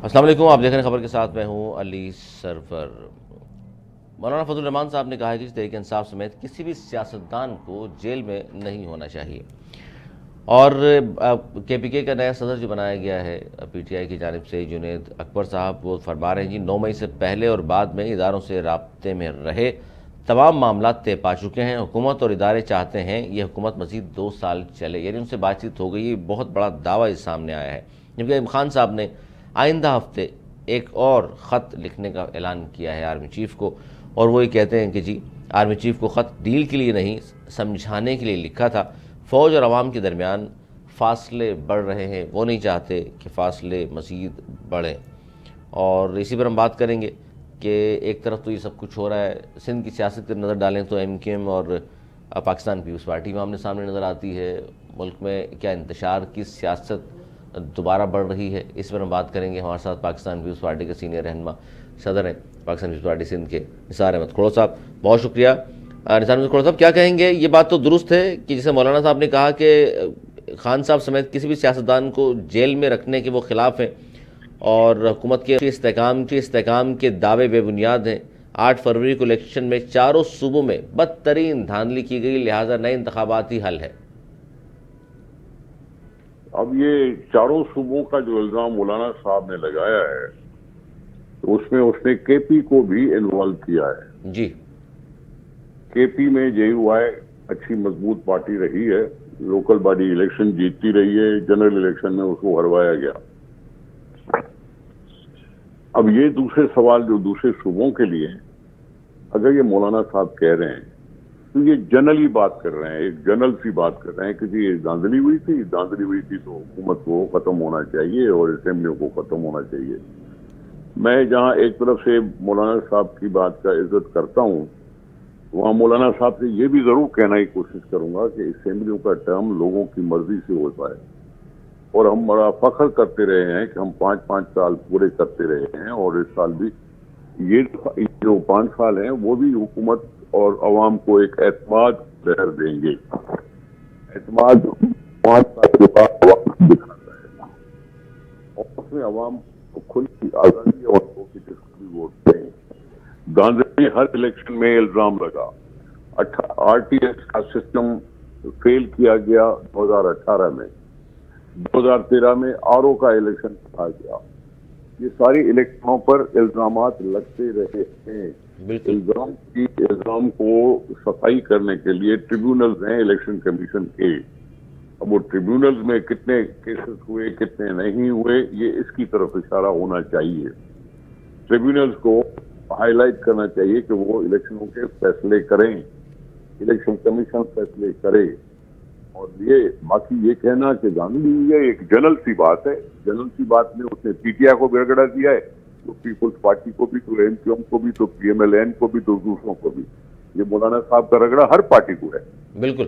अस्सलाम वालेकुम, आप देख रहे हैं खबर के साथ मैं हूं अली सरवर। मौलाना फजल रहमान साहब ने कहा है कि तहरीक इंसाफ समेत किसी भी सियासतदान को जेल में नहीं होना चाहिए। और KPK का नया सदर जो बनाया गया है PTI की जानिब से, जुनैद अकबर साहब, वो फरमा रहे हैं जी 9 मई से पहले और बाद में इदारों से राब्ते में रहे तमाम मामला तय पा चुके हैं। हुकूमत और इदारे चाहते हैं ये हुकूमत मज़ीद 2 साल चले, यानी उनसे बातचीत हो गई। ये बहुत बड़ा दावा इस सामने आया है। जबकि अयूब खान साहब ने आइंदा हफ्ते एक और ख़त लिखने का ऐलान किया है आर्मी चीफ़ को, और वो ये कहते हैं कि जी आर्मी चीफ़ को ख़त डील के लिए नहीं समझाने के लिए लिखा था। फ़ौज और आवाम के दरमियान फासले बढ़ रहे हैं, वो नहीं चाहते कि फ़ासले मज़ीद बढ़ें। और इसी पर हम बात करेंगे कि एक तरफ तो ये सब कुछ हो रहा है, सिंध की सियासत पर नज़र डालें तो MKM और पाकिस्तान पीपल्स पार्टी में आमने सामने नज़र आती है। मुल्क में क्या इंतशार की सियासत दोबारा बढ़ रही है, इस पर हम बात करेंगे। हमारे साथ पाकिस्तान पीपल्स पार्टी के सीनियर रहनुमा सदर हैं पाकिस्तान पीपल्स पार्टी सिंध के निसार अहमद खोड़ो साहब, बहुत शुक्रिया। निसार अहमद खोड़ो साहब, क्या कहेंगे? ये बात तो दुरुस्त है कि जैसे मौलाना साहब ने कहा कि खान साहब समेत किसी भी सियासतदान को जेल में रखने के वो खिलाफ हैं और हुकूमत के इस्तेहकाम के दावे बेबुनियाद हैं। 8 फरवरी को इलेक्शन में चारों सूबों में बदतरीन धांधली की गई, लिहाजा नए इंतखाबाती हल है। अब ये चारों सूबों का जो इल्जाम मौलाना साहब ने लगाया है, तो उसमें उसने KP को भी इन्वॉल्व किया है जी। KP में JUI अच्छी मजबूत पार्टी रही है, लोकल बॉडी इलेक्शन जीतती रही है, जनरल इलेक्शन में उसको हरवाया गया। अब ये दूसरे सवाल जो दूसरे सूबों के लिए हैं, अगर ये मौलाना साहब कह रहे हैं तो ये जनरली बात कर रहे हैं, एक जनरल सी बात कर रहे हैं कि जी ये धांधली हुई थी तो हुकूमत को खत्म होना चाहिए और असेंबलियों को खत्म होना चाहिए। मैं जहां एक तरफ से मौलाना साहब की बात का इज्जत करता हूं, वहां मौलाना साहब से ये भी जरूर कहने की कोशिश करूंगा कि असेंबलियों का टर्म लोगों की मर्जी से हो पाए। और हम बड़ा फख्र करते रहे हैं कि हम 5-5 साल पूरे करते रहे हैं, और इस साल भी ये जो 5 साल हैं वो भी हुकूमत और अवाम को एक एतमाद लहर देंगे। एतमाद 5 साल के बाद अवाम दिखाता है, और उसमें अवाम को खुली आजादी और भी वोट दें। गांधी हर इलेक्शन में इल्जाम लगा, RTS का सिस्टम फेल किया गया 2018 में, 2013 में RO का इलेक्शन आ गया। ये सारी इलेक्शनों पर इल्जामात लगते रहे हैं। इल्जाम को सफाई करने के लिए ट्रिब्यूनल्स हैं इलेक्शन कमीशन के। अब वो ट्रिब्यूनल्स में कितने केसेस हुए कितने नहीं हुए, ये इसकी तरफ इशारा होना चाहिए। ट्रिब्यूनल्स को हाईलाइट करना चाहिए कि वो इलेक्शनों के फैसले करें, इलेक्शन कमीशन फैसले करे। और ये बाकी ये कहना कि गांधी ये एक जनरल सी बात है, जनरल सी बात में उसने PTI को भी रगड़ा दिया है, तो पीपुल्स पार्टी को भी, तो MKM को भी, तो PMLN को भी, तो दूसरों को भी। ये मौलाना साहब का रगड़ा हर पार्टी को है। बिल्कुल।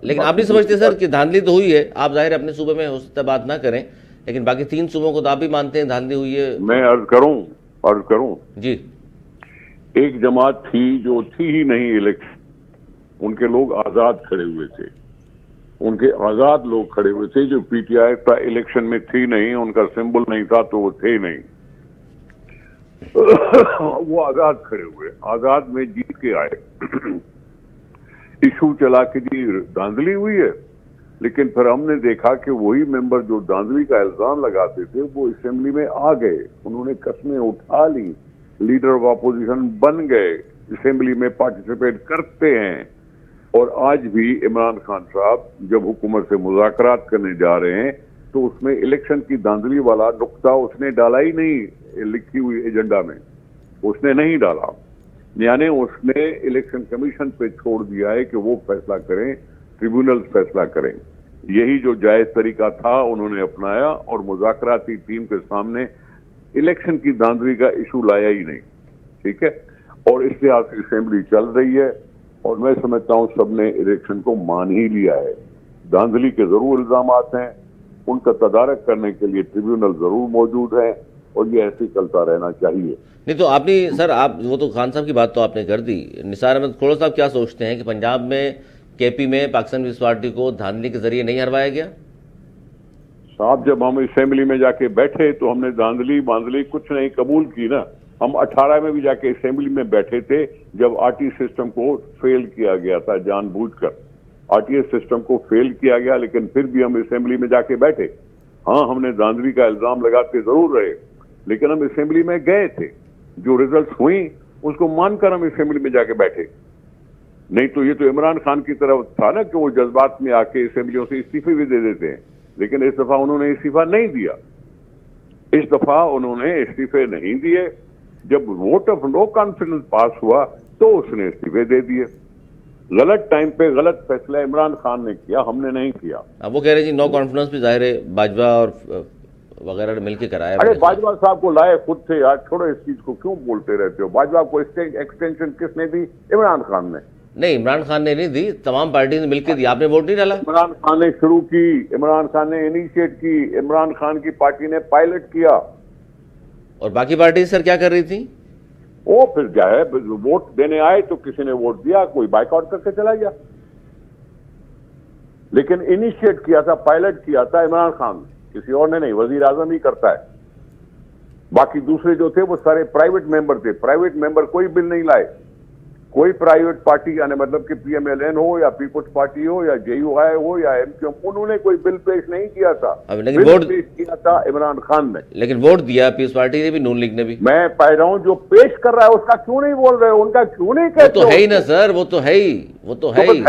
लेकिन आप नहीं समझते सर कि धांधली तो हुई है? आप जाहिर अपने सूबे में हो सकता है बात ना करें, लेकिन बाकी 3 सूबों को तो आप भी मानते हैं धांधली हुई है। मैं अर्ज करूं जी। एक जमात थी जो थी ही नहीं इलेक्शन, उनके लोग आजाद खड़े हुए थे, उनके आजाद लोग खड़े हुए थे जो PTI का इलेक्शन में थी नहीं, उनका सिंबल नहीं था तो वो थे नहीं। वो आजाद खड़े हुए, आजाद में जीत के आए। इशू चला कि जी धांधली हुई है, लेकिन फिर हमने देखा कि वही मेंबर जो धांधली का इल्जाम लगाते थे वो असेंबली में आ गए, उन्होंने कस्में उठा ली, लीडर ऑफ अपोजिशन बन गए, असेंबली में पार्टिसिपेट करते हैं। और आज भी इमरान खान साहब जब हुकूमत से मुज़ाकरात करने जा रहे हैं तो उसमें इलेक्शन की धांधली वाला नुक्ता उसने डाला ही नहीं, लिखी हुई एजेंडा में उसने नहीं डाला। यानी उसने इलेक्शन कमीशन पे छोड़ दिया है कि वो फैसला करें, ट्रिब्यूनल्स फैसला करें। यही जो जायज तरीका था उन्होंने अपनाया, और मुज़ाकराती टीम के सामने इलेक्शन की धांधली का इशू लाया ही नहीं। ठीक है, और इस लिहाज से असेंबली चल रही है, और मैं समझता हूं सबने इलेक्शन को मान ही लिया है। धांधली के जरूर इल्जामात हैं, उनका तदारक करने के लिए ट्रिब्यूनल जरूर मौजूद है, और ये ऐसे चलता रहना चाहिए। नहीं तो आपने सर, आप वो तो खान साहब की बात तो आपने कर दी। निसार अहमद खोड़ो साहब क्या सोचते हैं कि पंजाब में KP में पाकिस्तान पीपल्स पार्टी को धांधली के जरिए नहीं हरवाया गया? साहब जब हम असेंबली में जाके बैठे तो हमने धांधली बांधली कुछ नहीं कबूल की ना। हम 18 में भी जाके असेंबली में बैठे थे जब आरटीए सिस्टम को फेल किया गया था, जानबूझकर आरटीए सिस्टम को फेल किया गया, लेकिन फिर भी हम असेंबली में जाके बैठे। हाँ, हमने धांधली का इल्जाम लगाते जरूर रहे, लेकिन हम असेंबली में गए थे। जो रिजल्ट हुई उसको मानकर हम असेंबली में जाके बैठे। नहीं तो ये तो इमरान खान की तरफ था ना कि वो जज्बात में आके असेंबलियों से इस्तीफे भी दे देते हैं, लेकिन इस दफा उन्होंने इस्तीफा नहीं दिया। इस दफा उन्होंने इस्तीफे नहीं दिए। जब वोट ऑफ नो कॉन्फिडेंस पास हुआ तो उसने इस्तीफे दे दिए। गलत टाइम पे गलत फैसला इमरान खान ने किया, हमने नहीं किया। अब वो कह रहे जी नो कॉन्फिडेंस भी जाहिर है बाजवा और वगैरह मिलकर कराया। अरे बाजवा साहब को लाए खुद से यार, छोड़ो इस चीज को क्यों बोलते रहते हो। बाजवा को एक्सटेंशन किसने दी? इमरान खान ने। नहीं, इमरान खान ने नहीं दी, तमाम पार्टी ने मिलकर दी। आपने वोट नहीं डाला? इमरान खान ने शुरू की, इमरान खान ने इनिशिएट की, इमरान खान की पार्टी ने पायलट किया। और बाकी पार्टी सर क्या कर रही थी? वो फिर क्या है, वोट देने आए तो किसी ने वोट दिया, कोई बाइकआउट करके चला गया, लेकिन इनिशिएट किया था, पायलट किया था इमरान खान ने, किसी और ने नहीं। वजीर आजम ही करता है। बाकी दूसरे जो थे वो सारे प्राइवेट मेंबर थे। प्राइवेट मेंबर कोई बिल नहीं लाए। कोई प्राइवेट पार्टी, यानी मतलब कि पीएमएलएन हो या पीपुल्स पार्टी हो या जेयूआई हो या एमक्यूएम, उन्होंने कोई बिल पेश नहीं किया था। लेकिन बिल वोट पेश किया था इमरान खान ने। लेकिन वोट दिया पीस पार्टी ने भी, नून लीग ने भी। मैं कह रहा हूं जो पेश कर रहा है उसका क्यों नहीं बोल रहे हो, उनका क्यों नहीं कहते? वो तो है ही ना सर, वो तो है ही, वो तो है ही।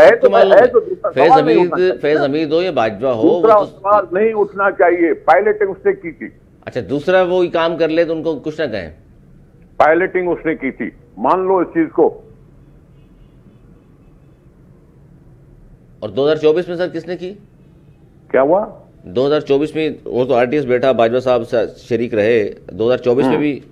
फैज हमीद हो या बाजवा हो, दूसरा सवाल नहीं उठना चाहिए। पायलटिंग उसने की थी। अच्छा, दूसरा वो काम कर ले तो उनको कुछ ना कहें। पायलटिंग उसने की थी, मान लो इस चीज को। और 2024 में सर किसने की? क्या हुआ 2024 में? वो तो आरटीएस बैठा, बाजवा साहब शरीक रहे। 2024 में भी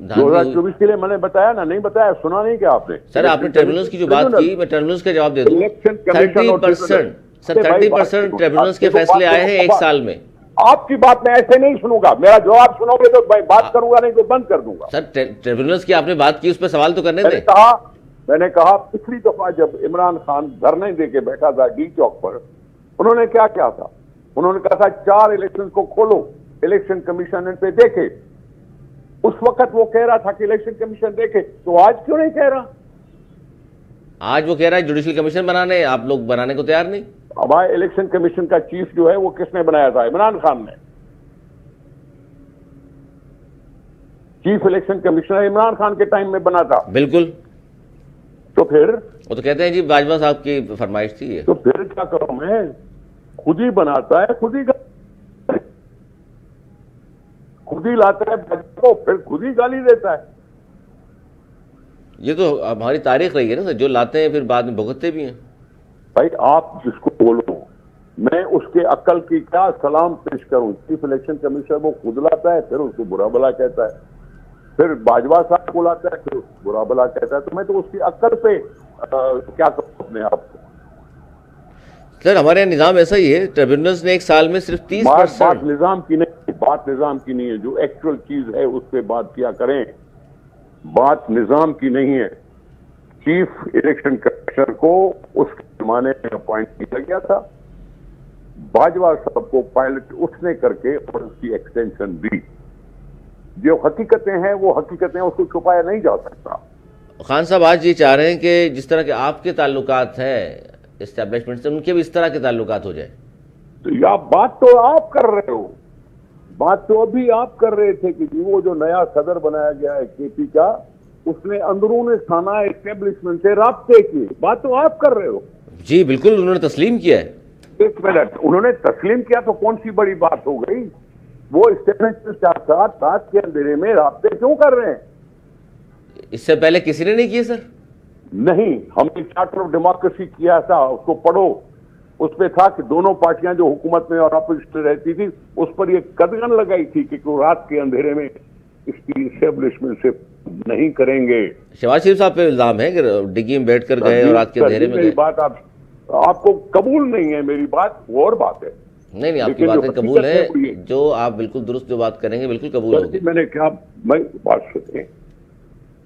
2024 के लिए मैंने बताया ना, नहीं बताया, सुना नहीं क्या आपने? सर आपने टर्मिनल्स की जो बात की, मैं टर्मिनल्स का जवाब दे दूं। 30% सर, 30% टर्मिनल्स के फैसले आए हैं एक साल में। आपकी बात मैं ऐसे नहीं सुनूंगा, मेरा जवाब सुनोगे तो मैं बात करूंगा, नहीं तो बंद कर दूंगा। सर ट्रिब्यूनल्स की आपने बात की, उस पर सवाल तो करने दें। मैंने कहा पिछली दफा जब इमरान खान धरने देके बैठा था डी चौक पर, उन्होंने क्या किया था? उन्होंने कहा था 4 इलेक्शन को खोलो, इलेक्शन कमीशन इन पे देखे। उस वक्त वो कह रहा था कि इलेक्शन कमीशन देखे, तो आज क्यों नहीं कह रहा? आज वो कह रहा है जुडिशल कमीशन बनाने, आप लोग बनाने को तैयार नहीं। अब आए इलेक्शन कमीशन का चीफ जो है वो किसने बनाया था? इमरान खान ने। Chief election commissioner Imran Khan के टाइम में बना था। बिल्कुल। तो फिर वो तो कहते हैं जी बाजवा साहब की फरमाइश थी ये। तो फिर क्या करूं मैं? खुद ही बनाता है, खुद ही लाता है को, फिर खुद ही गाली देता है। ये तो हमारी तारीख रही है ना सर, जो लाते हैं फिर बाद में भुगतते भी हैं। भाई आप जिसको बोलो, मैं उसके अक्ल की क्या सलाम पेश करूं? चीफ इलेक्शन कमिश्नर वो खुद लाता है, फिर उसको बुरा भला कहता है, फिर बाजवा साहब को लाता है, फिर उसको बुरा भला कहता है। तो मैं तो उसकी अक्ल पे क्या करूं अपने आप को? सर हमारे यहाँ निजाम ऐसा ही है, ट्रिब्यूनल्स ने एक साल में सिर्फ 30%। बात निजाम की नहीं, बात निजाम की नहीं है। जो एक्चुअल चीज है उस पर बात किया करें, बात निजाम की नहीं है। चीफ इलेक्शन कमिश्नर को उसके जमाने में अपॉइंट किया गया था, बाजवा साहब को पायलट उसने करके और उसकी एक्सटेंशन दी। जो हकीकतें हैं वो हकीकतें, उसको छुपाया नहीं जा सकता। खान साहब आज ये चाह रहे हैं कि जिस तरह के आपके ताल्लुकात हैं एस्टेब्लिशमेंट से, उनके भी इस तरह के ताल्लुकात हो जाए। तो या बात तो आप कर रहे हो, बात तो अभी आप कर रहे थे कि वो जो नया सदर बनाया गया है केपी का, उसने अंदरून थाना एस्टेब्लिशमेंट से राब्ते किए। बात तो आप कर रहे हो। जी बिल्कुल, उन्होंने तस्लीम किया है। एक मिनट, उन्होंने तस्लीम किया तो कौन सी बड़ी बात हो गई? वो एस्टेब्लिशमेंट के साथ रात के अंधेरे में राब्ते क्यों कर रहे हैं? इससे पहले किसी ने नहीं किए सर? नहीं, हमने चार्टर ऑफ डेमोक्रेसी किया था, उसको पढ़ो। उसमें था कि दोनों पार्टियां जो हुकूमत में और अपोजिशन रहती थी, उस पर ये कदगन लगाई थी कि रात के अंधेरे में इसकी एस्टेब्लिशमेंट से नहीं करेंगे। शहबाज शरीफ साहब पे इल्जाम है कि डिग्गी में बैठ कर गए और रात के अंधेरे में गए। मेरी बात आपको कबूल नहीं है, मेरी बात वो और बात है। नहीं, आपकी बातें कबूल है, जो आप बिल्कुल दुरुस्त जो बात करेंगे बिल्कुल कबूल होगी। मैंने क्या, मैं बात सुनिए,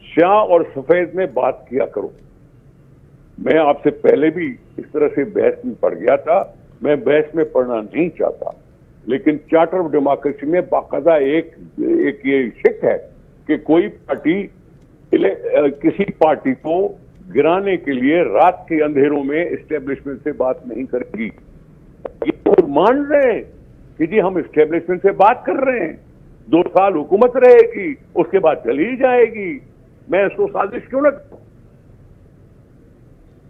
स्याह और सफेद में बात किया करो। मैं आपसे पहले भी इस तरह से बहस में पड़ गया था, मैं बहस में पढ़ना नहीं चाहता। लेकिन चार्टर ऑफ डेमोक्रेसी में बाकायदा एक ये शिक है कि कोई पार्टी किसी पार्टी को गिराने के लिए रात के अंधेरों में एस्टेब्लिशमेंट से बात नहीं करेगी। ये तो मान रहे हैं कि जी हम एस्टेब्लिशमेंट से बात कर रहे हैं, 2 साल हुकूमत रहेगी, उसके बाद चली जाएगी, मैं इसको साजिश क्यों न करूं?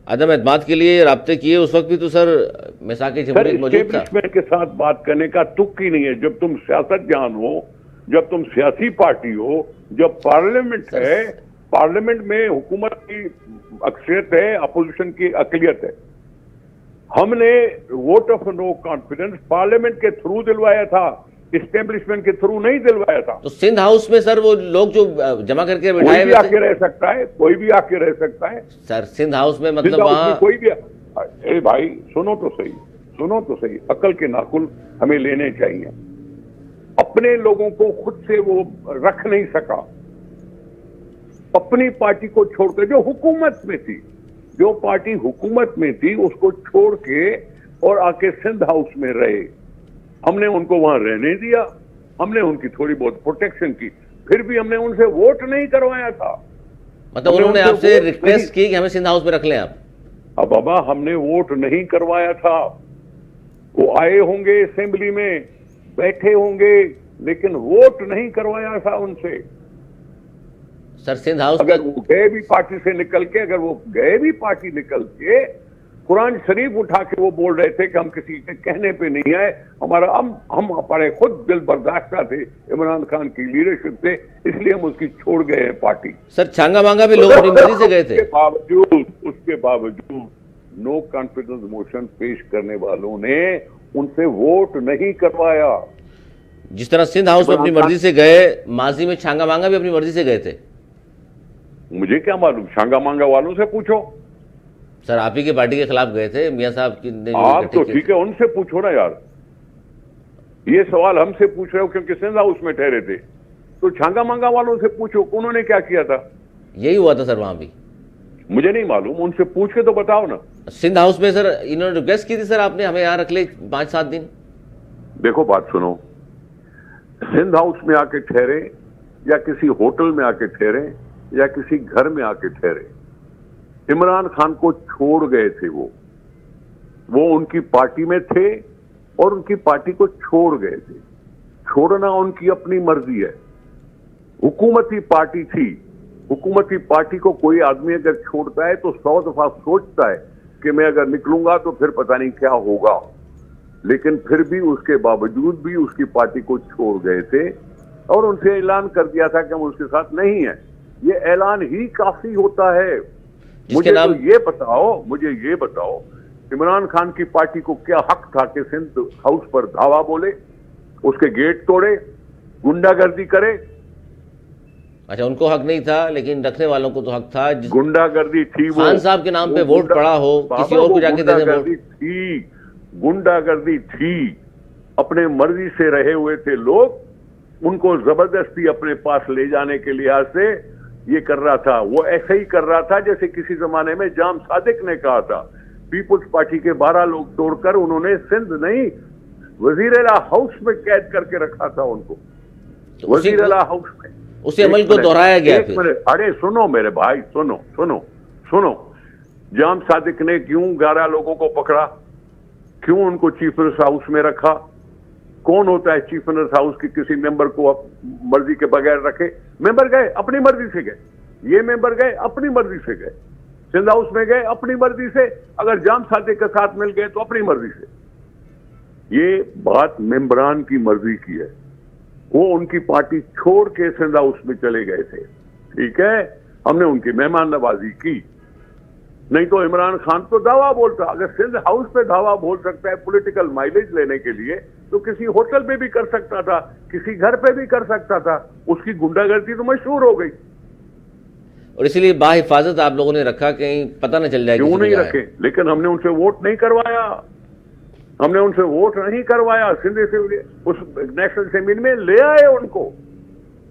अदम एतमाद के लिए राब्ते किए उस वक्त भी तो सर मिसाक जमहूरियत मौजूद था। एस्टेब्लिशमेंट के साथ बात करने का तुक ही नहीं है। जब तुम सियासतदान हो, जब तुम सियासी पार्टी हो, जब पार्लियामेंट है, पार्लियामेंट में हुकूमत की अक्सरियत है, अपोजिशन की अकलियत है। हमने vote of no confidence parliament के थ्रू दिलवाया था, एस्टेब्लिशमेंट के थ्रू नहीं दिलवाया था। तो सिंध हाउस में सर वो लोग जो जमा करके कोई बैठाए भी हुए आके रह सकता है, कोई भी आके रह सकता है सर सिंध हाउस में, मतलब सिंध हाउस वहाँ में कोई भी। ए भाई सुनो तो सही, सुनो तो सही, अकल के नाखुन हमें लेने चाहिए। अपने लोगों को खुद से वो रख नहीं सका, अपनी पार्टी को छोड़कर, जो हुकूमत में थी, जो पार्टी हुकूमत में थी उसको छोड़ के और आके सिंध हाउस में रहे। हमने उनको वहां रहने दिया, हमने उनकी थोड़ी बहुत प्रोटेक्शन की, फिर भी हमने उनसे वोट नहीं करवाया था। मतलब उन्होंने आपसे रिक्वेस्ट की कि हमें सिंध हाउस में रख लें आप। अब बाबा हमने वोट नहीं करवाया था। वो आए होंगे असेंबली में, बैठे होंगे, लेकिन वोट नहीं करवाया था उनसे। सर सिंध हाउस अगर तक वो गए भी पार्टी से निकल के, अगर वो गए भी पार्टी निकल के, कुरान शरीफ उठा के वो बोल रहे थे कि हम किसी के कहने पे नहीं आए, हमारा हम हमारे खुद दिल बर्दाश्त थे इमरान खान की लीडरशिप से, इसलिए हम उसकी छोड़ गए हैं पार्टी। सर छांगा मांगा भी लोग अपनी मर्जी से गए थे। उसके बावजूद नो कॉन्फिडेंस मोशन पेश करने वालों ने उनसे वोट नहीं करवाया। जिस तरह सिंध हाउस में अपनी मर्जी से गए, माजी में छांगा मांगा भी अपनी मर्जी से गए थे। मुझे क्या मालूम, छांगा मांगा वालों से पूछो। सर आप ही के पार्टी के खिलाफ गए थे, मियां साहब की ने आप तो ठीक है, उनसे पूछो ना यार। ये सवाल हमसे पूछ रहे हो क्योंकि सिंध हाउस में ठहरे थे, तो छांगा मांगा वालों से पूछो उन्होंने क्या किया था। यही हुआ था सर वहां भी। मुझे नहीं मालूम, उनसे पूछ के तो बताओ ना। सिंध हाउस में सर इन्होंने रिक्वेस्ट की थी, सर आपने हमें यहाँ रख ले 5-7 दिन। देखो बात सुनो, सिंध हाउस में आके ठहरे या किसी होटल में आके ठहरे या किसी घर में आके ठहरे, इमरान खान को छोड़ गए थे। वो उनकी पार्टी में थे और उनकी पार्टी को छोड़ गए थे। छोड़ना उनकी अपनी मर्जी है। हुकूमती पार्टी थी, हुकूमती पार्टी को कोई आदमी अगर छोड़ता है तो 100 दफा सोचता है कि मैं अगर निकलूंगा तो फिर पता नहीं क्या होगा, लेकिन फिर भी उसके बावजूद भी उसकी पार्टी को छोड़ गए थे और उनसे ऐलान कर दिया था कि हम उसके साथ नहीं है। ये ऐलान ही काफी होता है। मुझे ये बताओ इमरान खान की पार्टी को क्या हक था कि सिंध हाउस पर धावा बोले, उसके गेट तोड़े, गुंडागर्दी करे? अच्छा उनको हक नहीं था, लेकिन रखने वालों को तो हक था। गुंडागर्दी थी, वो खान साहब के नाम पे वोट पड़ा हो, किसी और को जाके दे दे वोट। गुंडागर्दी थी, अपने मर्जी से रहे हुए थे लोग, उनको जबरदस्ती अपने पास ले जाने के लिहाज से ये कर रहा था। वो ऐसे ही कर रहा था जैसे किसी जमाने में जाम सादिक ने कहा था, पीपुल्स पार्टी के 12 लोग तोड़कर उन्होंने सिंध नहीं वजीर-ए-आला हाउस में कैद करके रखा था उनको, तो वजीर-ए-आला हाउस में। उसी अमल को दोहराया गया फिर। अरे सुनो मेरे भाई, सुनो, जाम सादिक ने क्यों 11 लोगों को पकड़ा, क्यों उनको चीफ मिनिस्टर हाउस में रखा? कौन होता है चीफ मिनिस्टर हाउस की किसी मेंबर को मर्जी के बगैर रखे? मेंबर गए अपनी मर्जी से गए, ये मेंबर गए अपनी मर्जी से गए, सिंध हाउस में गए अपनी मर्जी से, अगर जाम सादिक के साथ मिल गए तो अपनी मर्जी से। ये बात मेंबरान की मर्जी की है। वो उनकी पार्टी छोड़ के सिंध हाउस में चले गए थे, ठीक है, हमने उनकी मेहमान नवाजी की। नहीं तो इमरान खान तो दावा बोलता, अगर सिंध हाउस पे दावा बोल सकता है पॉलिटिकल माइलेज लेने के लिए, तो किसी होटल पे भी कर सकता था, किसी घर पे भी कर सकता था। उसकी गुंडागर्दी तो मशहूर हो गई। और इसीलिए बाहिफाजत आप लोगों ने रखा, कहीं पता न चल जाए। क्यों नहीं रखे? लेकिन हमने उनसे वोट नहीं करवाया, हमने उनसे वोट नहीं करवाया। सिंध असेंबली, उस नेशनल असेंबली में ले आए उनको,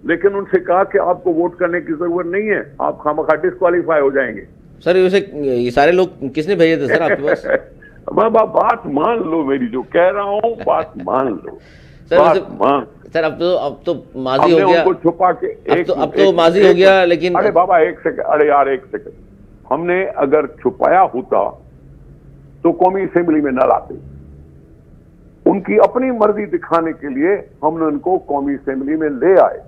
लेकिन उनसे कहा कि आपको वोट करने की जरूरत नहीं है, आप खामखा डिस्क्वालीफाई हो जाएंगे। सर ये सारे लोग किसने भेजे थे सर आपके पास? बाबा बात मान लो, मेरी जो कह रहा हूं बात मान लो। सर बात मान सर अब तो माजी हमने हो गया, उनको छुपा के अब तो माजी हो गया, लेकिन अरे बाबा एक सेकंड, अरे यार एक सेकंड, हमने अगर छुपाया होता तो कौमी असेंबली में न लाते। उनकी अपनी मर्जी दिखाने के लिए हमने उनको कौमी असेंबली में ले आए।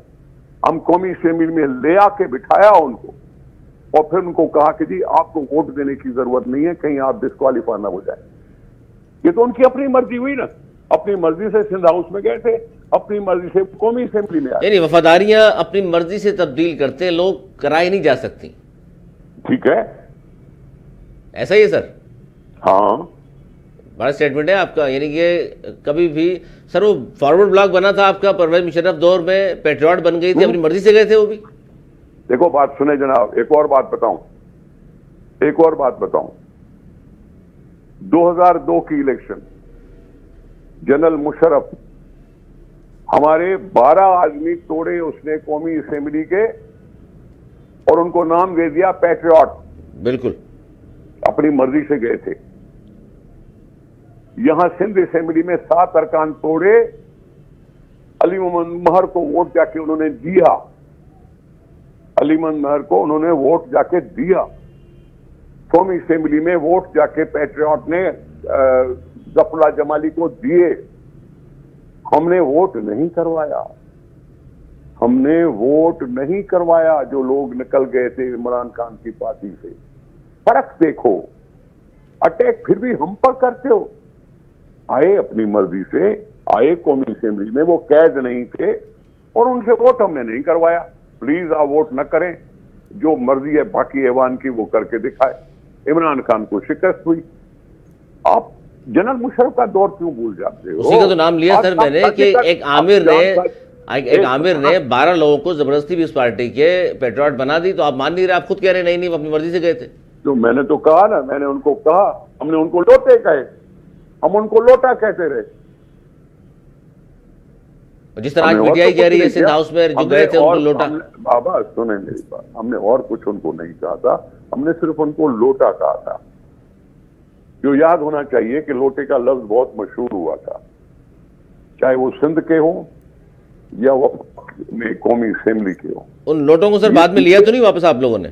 हम कौमी असेंबली में ले आके बिठाया उनको और फिर उनको कहा कि जी आपको वोट देने की जरूरत नहीं है, कहीं आप डिस्क्वालीफाई ना हो जाए। ये तो उनकी अपनी मर्जी हुई ना, अपनी मर्जी से सिंध हाउस में गए थे, अपनी मर्जी से कौमी असेंबली में आए। नहीं, वफादारियां अपनी मर्जी से तब्दील करते लोग कराई नहीं जा सकती। ठीक है, ऐसा ही है सर। हाँ बड़ा स्टेटमेंट है आपका, यानी कि कभी भी सर वो फॉरवर्ड ब्लॉक बना था आपका परवेज मुशर्रफ दौर में, पेट्रियट बन गई थी, अपनी मर्जी से गए थे वो भी। देखो बात सुने जनाब, एक और बात बताऊं, 2002 की इलेक्शन, जनरल मुशर्रफ हमारे 12 आदमी तोड़े उसने कौमी असेंबली के और उनको नाम दे दिया पैट्रियट। बिल्कुल अपनी मर्जी से गए थे। यहां सिंध असेंबली में 7 अरकान तोड़े, अली मोहम्मद महर को वोट जाके उन्होंने दिया, अली मोहम्मद महर को उन्होंने वोट जाके दिया। कौमी असेंबली में वोट जाके पैट्रियट ने जफरुल्लाह जमाली को दिए। हमने वोट नहीं करवाया, हमने वोट नहीं करवाया जो लोग निकल गए थे इमरान खान की पार्टी से। फर्क देखो, अटैक फिर भी हम पर करते हो। आए अपनी मर्जी से, आए कौमी असेंबली में, वो कैद नहीं थे और उनसे वोट हमने नहीं करवाया। प्लीज आप वोट न करें, जो मर्जी है बाकी ऐवान की वो करके दिखाए। इमरान खान को शिकस्त हुई। आप जनरल मुशर्रफ का दौर क्यों भूल जाते हो? उसी का तो नाम लिया सर मैंने कि एक आमिर ने 12 लोगों को जबरदस्ती भी उस पार्टी के पेट्रियट बना दी। तो आप मान नहीं रहे, आप खुद कह रहे नहीं नहीं अपनी मर्जी से गए थे। तो मैंने तो कहा ना, मैंने उनको कहा, हमने उनको लोटे कहे, हम उनको लोटा कहते रहे। जिस तरह आज पीटीआई कह रही है सिंध हाउस में जो गए थे उनको लोटा। बाबा सुने मेरी बात, हमने और कुछ उनको नहीं कहा था, हमने सिर्फ उनको लोटा कहा था। जो याद होना चाहिए कि लोटे का लफ्ज बहुत मशहूर हुआ था, चाहे वो सिंध के हो या वो में कौमी असेंबली के हो। उन लोटों को सर बाद में लिया तो नहीं वापस आप लोगों ने?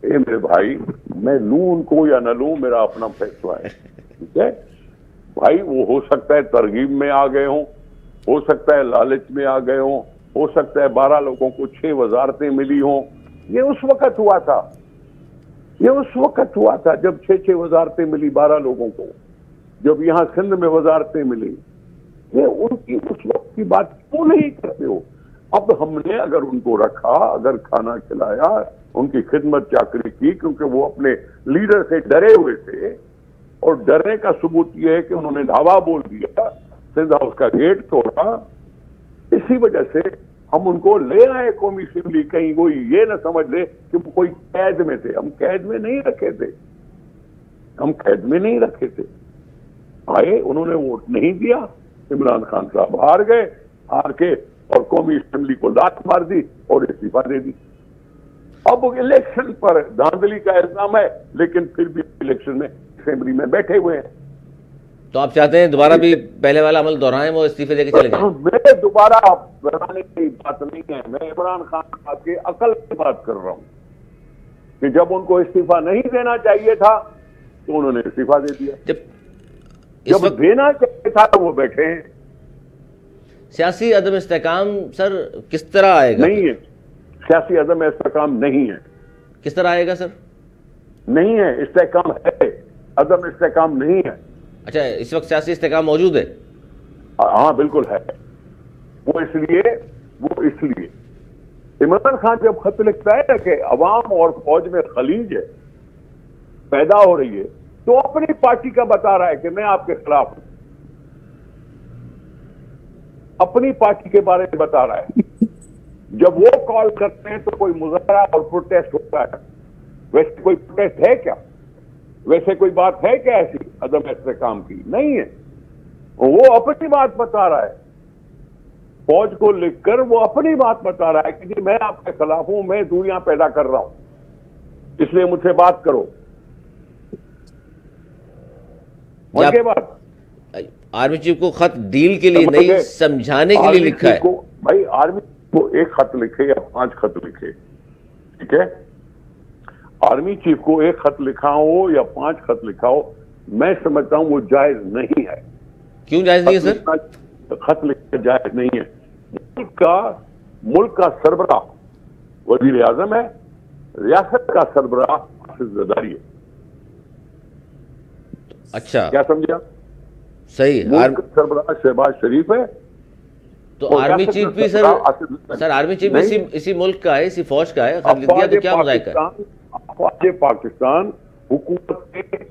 ए मेरे भाई, मैं लूं उनको या न लूं मेरा अपना फैसला है, ठीक है भाई। वो हो सकता है तरगीब में आ गए हों, हो सकता है लालच में आ गए हों, हो सकता है 12 लोगों को 6 वजारतें मिली हों। ये उस वक्त हुआ था, ये उस वक्त हुआ था जब 6 वजारतें मिली 12 लोगों को, जब यहां सिंध में वजारतें मिली। ये उनकी उस वक्त की बात क्यों नहीं करते हो? अब हमने अगर उनको रखा, अगर खाना खिलाया, उनकी खिदमत चाकरी की, क्योंकि वो अपने लीडर से डरे हुए थे और डरने का सबूत यह है कि उन्होंने धावा बोल दिया, सिंध हाउस का गेट तोड़ा। इसी वजह से हम उनको ले आए कौमी असेंबली। कहीं वो ये ना समझ ले कि वो कोई कैद में थे। हम कैद में नहीं रखे थे, हम कैद में नहीं रखे थे। आए, उन्होंने वोट नहीं दिया, इमरान खान साहब हार गए, हार के और कौमी असेंबली को लात मार दी और इस्तीफा दे दी। अब इलेक्शन पर धांधली का इल्जाम है, लेकिन फिर भी इलेक्शन में असेंबली में बैठे हुए हैं। तो आप चाहते हैं दोबारा भी पहले वाला अमल दोहराएं, वो इस्तीफे देके चले जाएं? मैं दोबारा बनाने की बात नहीं है, मैं इमरान खान साहब के अकल की बात कर रहा हूं कि जब उनको इस्तीफा नहीं देना चाहिए था तो उन्होंने इस्तीफा दे दिया, जब देना चाहिए था तो वो बैठे हैं। सियासी अदम इस्तेकाम सर किस तरह आएगा? नहीं है, सियासी अदम इस्तेकाम नहीं है। किस तरह आएगा सर? नहीं है, इस्तेकाम है, अदम इस्तेकाम नहीं है। अच्छा, इस वक्त सियासी इस्तेकाम मौजूद है? हाँ बिल्कुल है। वो इसलिए इमरान खान जब खत लिखता है कि अवाम और फौज में खलीज है पैदा हो रही है, तो अपनी पार्टी का बता रहा है कि मैं आपके खिलाफ हूं, अपनी पार्टी के बारे में बता रहा है। जब वो कॉल करते हैं तो कोई मुजाहरा और प्रोटेस्ट होता है। वैसे कोई प्रोटेस्ट है क्या? वैसे कोई बात है क्या ऐसी अदम इस्तेकाम की? नहीं है। वो अपनी बात बता रहा है, फौज को लिखकर वो अपनी बात बता रहा है कि जी मैं आपके खिलाफ हूं, मैं दूरियां पैदा कर रहा हूं, इसलिए मुझसे बात करो। मन की बात। आर्मी चीफ को खत डील के लिए नहीं, समझाने के लिए लिखा है। भाई आर्मी को एक खत लिखे या 5 खत लिखे, ठीक है, आर्मी चीफ को एक खत लिखा हो या 5 खत लिखा हो, मैं समझता हूं वो जायज नहीं है। क्यों जायज नहीं है सर? खत लिखना जायज नहीं है। मुल्क का सरबराह वजीर आजम है, रियासत का सरबराह हाफिज जरदारी है। अच्छा, क्या समझा? सही। मुल्क का सरबराह शहबाज शरीफ है, तो आर्मी चीफ भी सर आर्मी चीफ भी इसी मुल्क का है, इसी फौज का है। खत लिख दिया तो क्या मजाक है? अफवाज पाकिस्तान हुकूमत के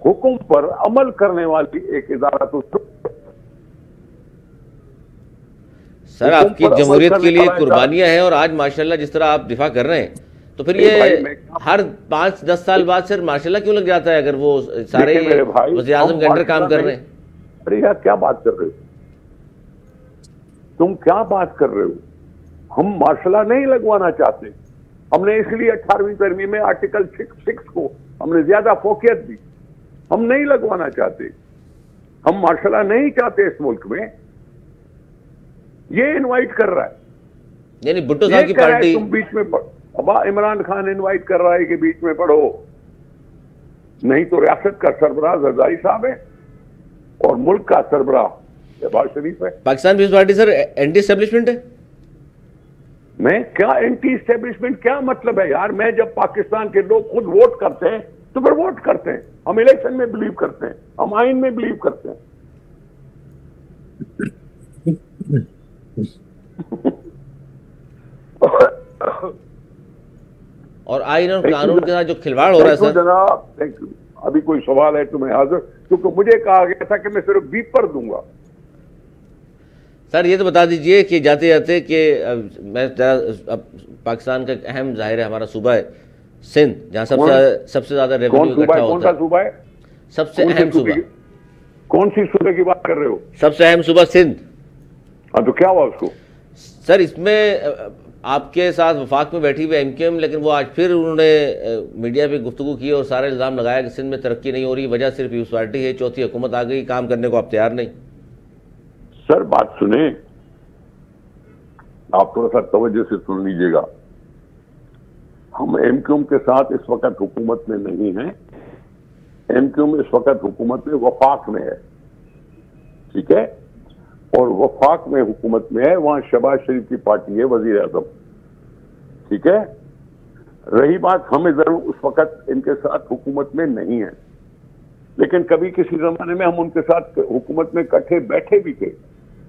हुक्म पर अमल करने वाली एक इदारा तो सर, आपकी जमहूरियत के लिए कुर्बानियां हैं, और आज माशाल्लाह जिस तरह आप दिफा कर रहे हैं, तो फिर ये हर 5-10 साल बाद सर माशाल्लाह क्यों लग जाता है, अगर वो सारे वज़ीर आज़म के अंडर काम कर रहे हैं? अरे यार क्या बात कर रहे हो तुम, क्या बात कर रहे हो? हम मार्शल लॉ नहीं लगवाना चाहते। हमने इसलिए 18वीं तरमीम में आर्टिकल 6 को हमने ज्यादा फोकियत दी। हम नहीं लगवाना चाहते, हम मार्शल लॉ नहीं चाहते इस मुल्क में। ये इनवाइट कर रहा है, यानी भुट्टो साहब की पार्टी तुम बीच में अब इमरान खान इनवाइट कर रहा है कि बीच में पढ़ो, नहीं तो रियासत का सरबराह जरदारी साहब है और मुल्क का सरबराह शहबाज शरीफ है। पाकिस्तान पीपल्स पार्टी सर एंटी एस्टेब्लिशमेंट है। मैं क्या एंटी एस्टेब्लिशमेंट, क्या मतलब है यार? मैं जब पाकिस्तान के लोग खुद वोट करते हैं तो फिर वोट करते हैं। हम इलेक्शन में बिलीव करते हैं, हम आइन में बिलीव करते हैं। और आइन और कानून के साथ जो खिलवाड़ हो रहा है सर। जनाब थैंक यू। अभी कोई सवाल है तो मैं हाजिर, क्योंकि मुझे कहा गया था कि मैं सिर्फ बीपर दूंगा। सर ये तो बता दीजिए कि जाते जाते कि मैं अब पाकिस्तान का अहम जाहिर है हमारा सूबा है सिंध, जहाँ सबसे ज्यादा रेवेन्यू इकट्ठा होता है। कौन सा सूबा है? सबसे अहम सूबा। कौन सी सूबे की बात कर रहे हो? सबसे अहम सूबा सिंध। हाँ तो क्या हुआ उसको? सर इसमें आपके साथ वफाक में बैठी हुई MQM, लेकिन वो आज फिर उन्होंने मीडिया पे गुफ्तगू की और सारा इल्ज़ाम लगाया कि सिंध में तरक्की नहीं हो रही, वजह सिर्फ पीपल्स पार्टी है, चौथी हुकूमत आ गई, काम करने को आप तैयार नहीं। सर बात सुने, आप थोड़ा सा तवज्जो से सुन लीजिएगा। हम MQM के साथ इस वक्त हुकूमत में नहीं है। MQM इस वक्त हुकूमत में वफाक में है, ठीक है, और वफाक में हुकूमत में है, वहां शहबाज शरीफ की पार्टी है वजीर आजम, ठीक है। रही बात, हमें जरूर उस वक्त इनके साथ हुकूमत में नहीं है, लेकिन कभी किसी जमाने में हम उनके साथ हुकूमत में इकट्ठे बैठे भी थे,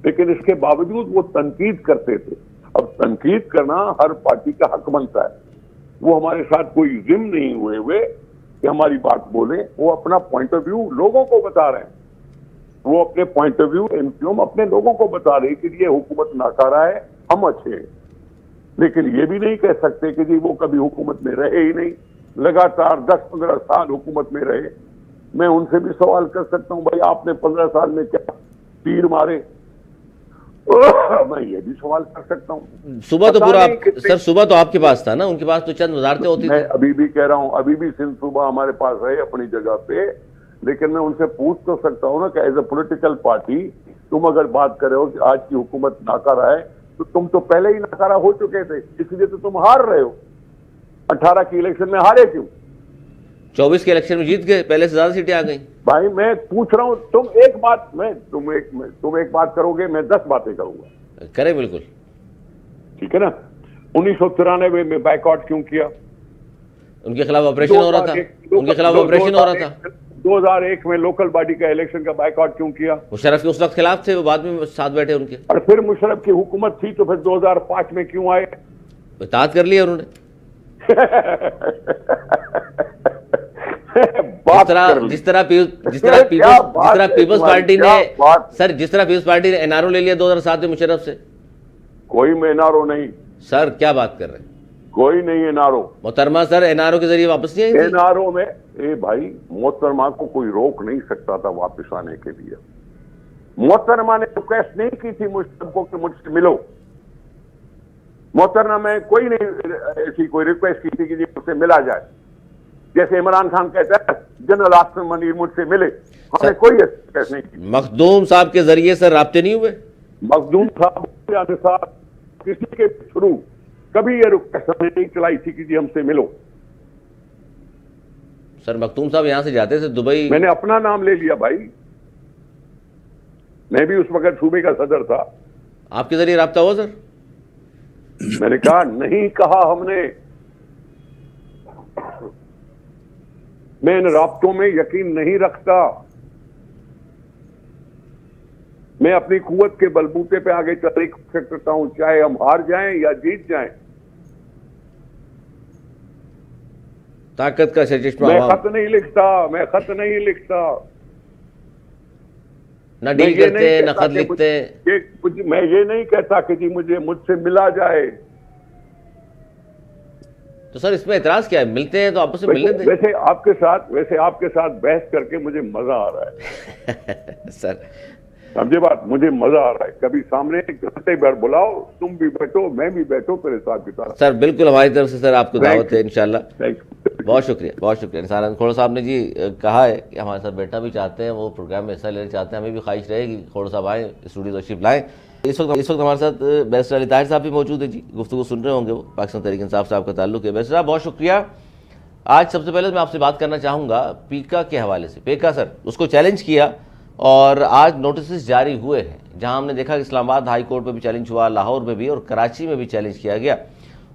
लेकिन इसके बावजूद वो तनकीद करते थे। अब तनकीद करना हर पार्टी का हक बनता है। वो हमारे साथ कोई जिम नहीं हुए कि हमारी बात बोले। वो अपना पॉइंट ऑफ व्यू लोगों को बता रहे हैं। वो अपने पॉइंट ऑफ व्यू MQM अपने लोगों को बता रहे कि ये हुकूमत नाकारा है, हम अच्छे हैं। लेकिन ये भी नहीं कह सकते कि जी वो कभी हुकूमत में रहे ही नहीं, लगातार 10-15 साल हुकूमत में रहे। मैं उनसे भी सवाल कर सकता हूं, भाई आपने 15 साल में क्या तीर मारे? मैं ये भी सवाल कर सकता हूं। सुबह तो पूरा सर, सुबह तो आपके पास था ना, उनके पास तो चंद वजारतें होती थी। मैं अभी भी कह रहा हूं, अभी भी सिंध सूबा हमारे पास है अपनी जगह पे, लेकिन मैं उनसे पूछ तो सकता हूं ना कि एज ए पॉलिटिकल पार्टी तुम अगर बात कर रहे हो कि आज की हुकूमत नाकारा है, तो तुम तो पहले ही नाकारा हो चुके थे, इसलिए तो तुम हार रहे हो। 18 की इलेक्शन में हारे क्यों? 24 के इलेक्शन में जीत गए, पहले से ज्यादा सीटें आ गई। भाई मैं पूछ रहा हूं, तुम एक बात तुम एक बात करोगे, मैं 10 बातें करूंगा। करें बिल्कुल, ठीक है ना। 1993 में बाइकआउट क्यों किया? उनके खिलाफ ऑपरेशन हो रहा था। उनके खिलाफ ऑपरेशन हो रहा था। 2001 में लोकल बॉडी का इलेक्शन का बाइकआउट क्यों किया? मुशर्रफ के उस वक्त खिलाफ थे, वो बाद में साथ बैठे उनके। और फिर मुशर्रफ की हुकूमत थी तो फिर 2005 में क्यों आए? इताअत कर लिया उन्होंने। जिस तरह पीपल्स पार्टी ने सर, जिस तरह पीपल्स पार्टी ने NRO ले लिया 2007 में मुशर्रफ से। कोई में NRO नहीं सर, क्या बात कर रहे हैं? कोई नहीं NRO। मोहतरमा सर NRO के जरिए वापस नहीं आई? NRO में भाई मोहतरमा को कोई रोक नहीं सकता था वापस आने के लिए। मोहतरमा ने रिक्वेस्ट नहीं की थी मुशर्रफ को कि मुझसे मिलो। मोहतरमा में कोई नहीं ऐसी कोई रिक्वेस्ट की थी कि मुझसे मिला जाए। जैसे इमरान खान कहता है जनरल आसिम मनीर मुझसे मिले, हमने कोई ऐसा नहीं की। मखदूम साहब के जरिए सर राब्ते नहीं हुए? मखदूम साहब किसी के थ्रू कभी ये रिक्वेस्ट नहीं चलाई थी कि जी हमसे मिलो। सर मखदूम साहब यहां से जाते थे दुबई, मैंने अपना नाम ले लिया भाई, मैं भी उस वक्त सूबे का सदर था। आपके जरिए राब्ता हुआ सर? मैंने कहा नहीं कहा हमने, मैं इन राब्तों में यकीन नहीं रखता, मैं अपनी कुव्वत के बलबूते पे आगे चलने की कोशिश करता हूं, चाहे हम हार जाएं या जीत जाएं। ताकत का चश्मा मैं आवाम। खत नहीं लिखता, मैं खत नहीं लिखता, न डील करते न खत लिखते। मैं ये नहीं कहता कि जी मुझसे मिला जाए। तो सर इसमें एतराज क्या है? मिलते हैं तो आपस में मिलने दें। वैसे आपके साथ बहस करके मुझे मजा आ रहा है सर समझे बात, मुझे मजा आ रहा है। कभी सामने घंटे भर बुलाओ, तुम भी बैठो मैं भी बैठो फिर साथ की तरह। सर बिल्कुल हमारी तरफ से सर आपको दावत है इंशाल्लाह। थैंक यू, बहुत शुक्रिया, बहुत शुक्रिया। निसार अहमद खोड़ साहब ने जी कहा है कि हमारे साथ बैठना भी चाहते हैं, वो प्रोग्राम में हिस्सा लेना चाहते हैं। हमें भी ख्वाहिश रहेगी खोड़ साहब आए, स्टूडियो तशरीफ लाएँ। इस वक्त हमारे साथ बैरिस्टर अली ताहिर साहब भी मौजूद है जी, गुफ्तगू सुन रहे होंगे, वो पाकिस्तान तहरीक इंसाफ साहब का ताल्लुक है। बैरिस्टर साहब बहुत शुक्रिया। आज सबसे पहले मैं आपसे बात करना चाहूँगा पीका के हवाले से। पेका सर उसको चैलेंज किया और आज नोटिस जारी हुए हैं, जहां हमने देखा कि इस्लामाबाद हाई कोर्ट में भी चैलेंज हुआ, लाहौर में भी और कराची में भी चैलेंज किया गया।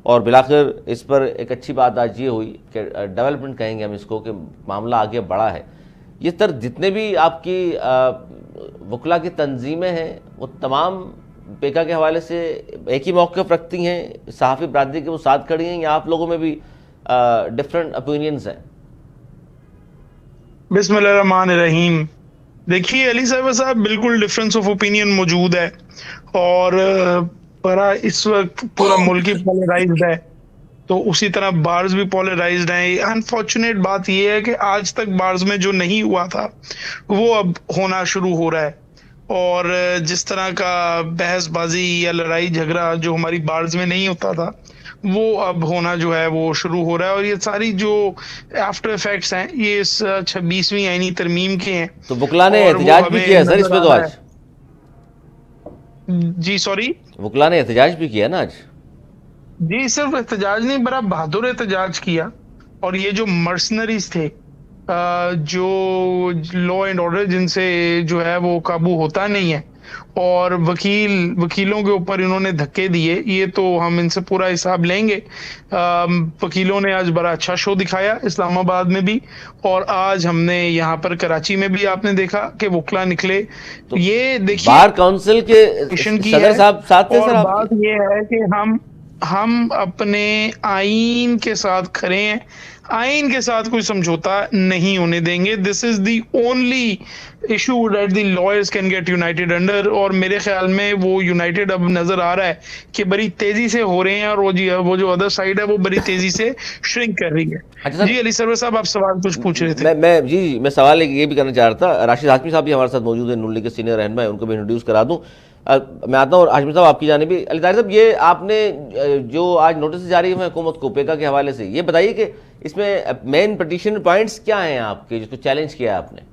और बिलाखिर इस पर एक अच्छी बात आज ये हुई कि डेवलपमेंट कहेंगे हम इसको, कि मामला आगे बढ़ा है। ये सर जितने भी आपकी वकला की तंजीमें हैं वो तमाम पेका के हवाले से एक ही मौक़िफ़ रखती हैं, सहाफ़ी बरादरी के वो साथ खड़ी हैं, या आप लोगों में भी डिफरेंट ओपिनियंस हैं? बिस्मिल्लाहिर्रहमानिर्रहीम। देखिए अली साहब बिल्कुल डिफरेंस ऑफ ओपिनियन मौजूद है और बड़ा इस वक्त पूरा मुल्क ही पोलराइज्ड है, तो उसी तरह बार्स भी पोलराइज्ड हैं। अनफॉर्चुनेट बात यह है कि आज तक बार्स में जो नहीं हुआ था वो अब होना शुरू हो रहा है, और जिस तरह का बहसबाजी या लड़ाई झगड़ा जो हमारी बार्स में नहीं होता था वो अब होना जो है वो शुरू हो रहा है। और ये सारी जो आफ्टर इफेक्ट्स हैं ये इस 26वीं आईनी तरमीम के हैं। तो वकला ने एहतजाज भी किया सर इस पे तो आज? जी सॉरी, वकला ने एहतजाज भी किया ना आज? जी सिर्फ एहतजाज नहीं, बड़ा बहादुर एहतजाज किया। और ये जो मर्सनरीज थे, जो लॉ एंड ऑर्डर जिनसे जो है वो काबू होता नहीं है, और वकीलों के ऊपर इन्होंने धक्के दिए, ये तो हम इनसे पूरा हिसाब लेंगे। वकीलों ने आज बड़ा अच्छा शो दिखाया इस्लामाबाद में भी, और आज हमने यहाँ पर कराची में भी आपने देखा कि वकला निकले। तो ये देखिए बार काउंसिल के सदर साहब साथ थे और सर। बात ये है कि हम अपने आईन के साथ खड़े हैं, आईन के साथ कोई समझौता नहीं होने देंगे। This is the only issue that the lawyers can get United under, और मेरे ख्याल में वो यूनाइटेड अब नजर आ रहा है कि बड़ी तेजी से हो रहे हैं, और वो जो अदर साइड है वो बड़ी तेजी से श्रिंक कर रही है। अच्छा जी अली सरवर साहब आप सवाल कुछ पूछ रहे थे? मैं सवाल ये भी करना चाह रहा था। राशिद हाशमी साहब भी हमारे साथ मौजूद है, नून लीग के सीनियर रहनुमा है, उनको भी इंट्रोड्यूस करा दूं। मैं आता हूँ हाशमी साहब आपकी जानिब भी। अली ताहिर साहब ये आपने जो आज नोटिस जारी हुए हुकूमत को पेका के हवाले से, ये बताइए कि इसमें मेन पिटीशन पॉइंट्स क्या हैं आपके जिसको चैलेंज किया है आपने?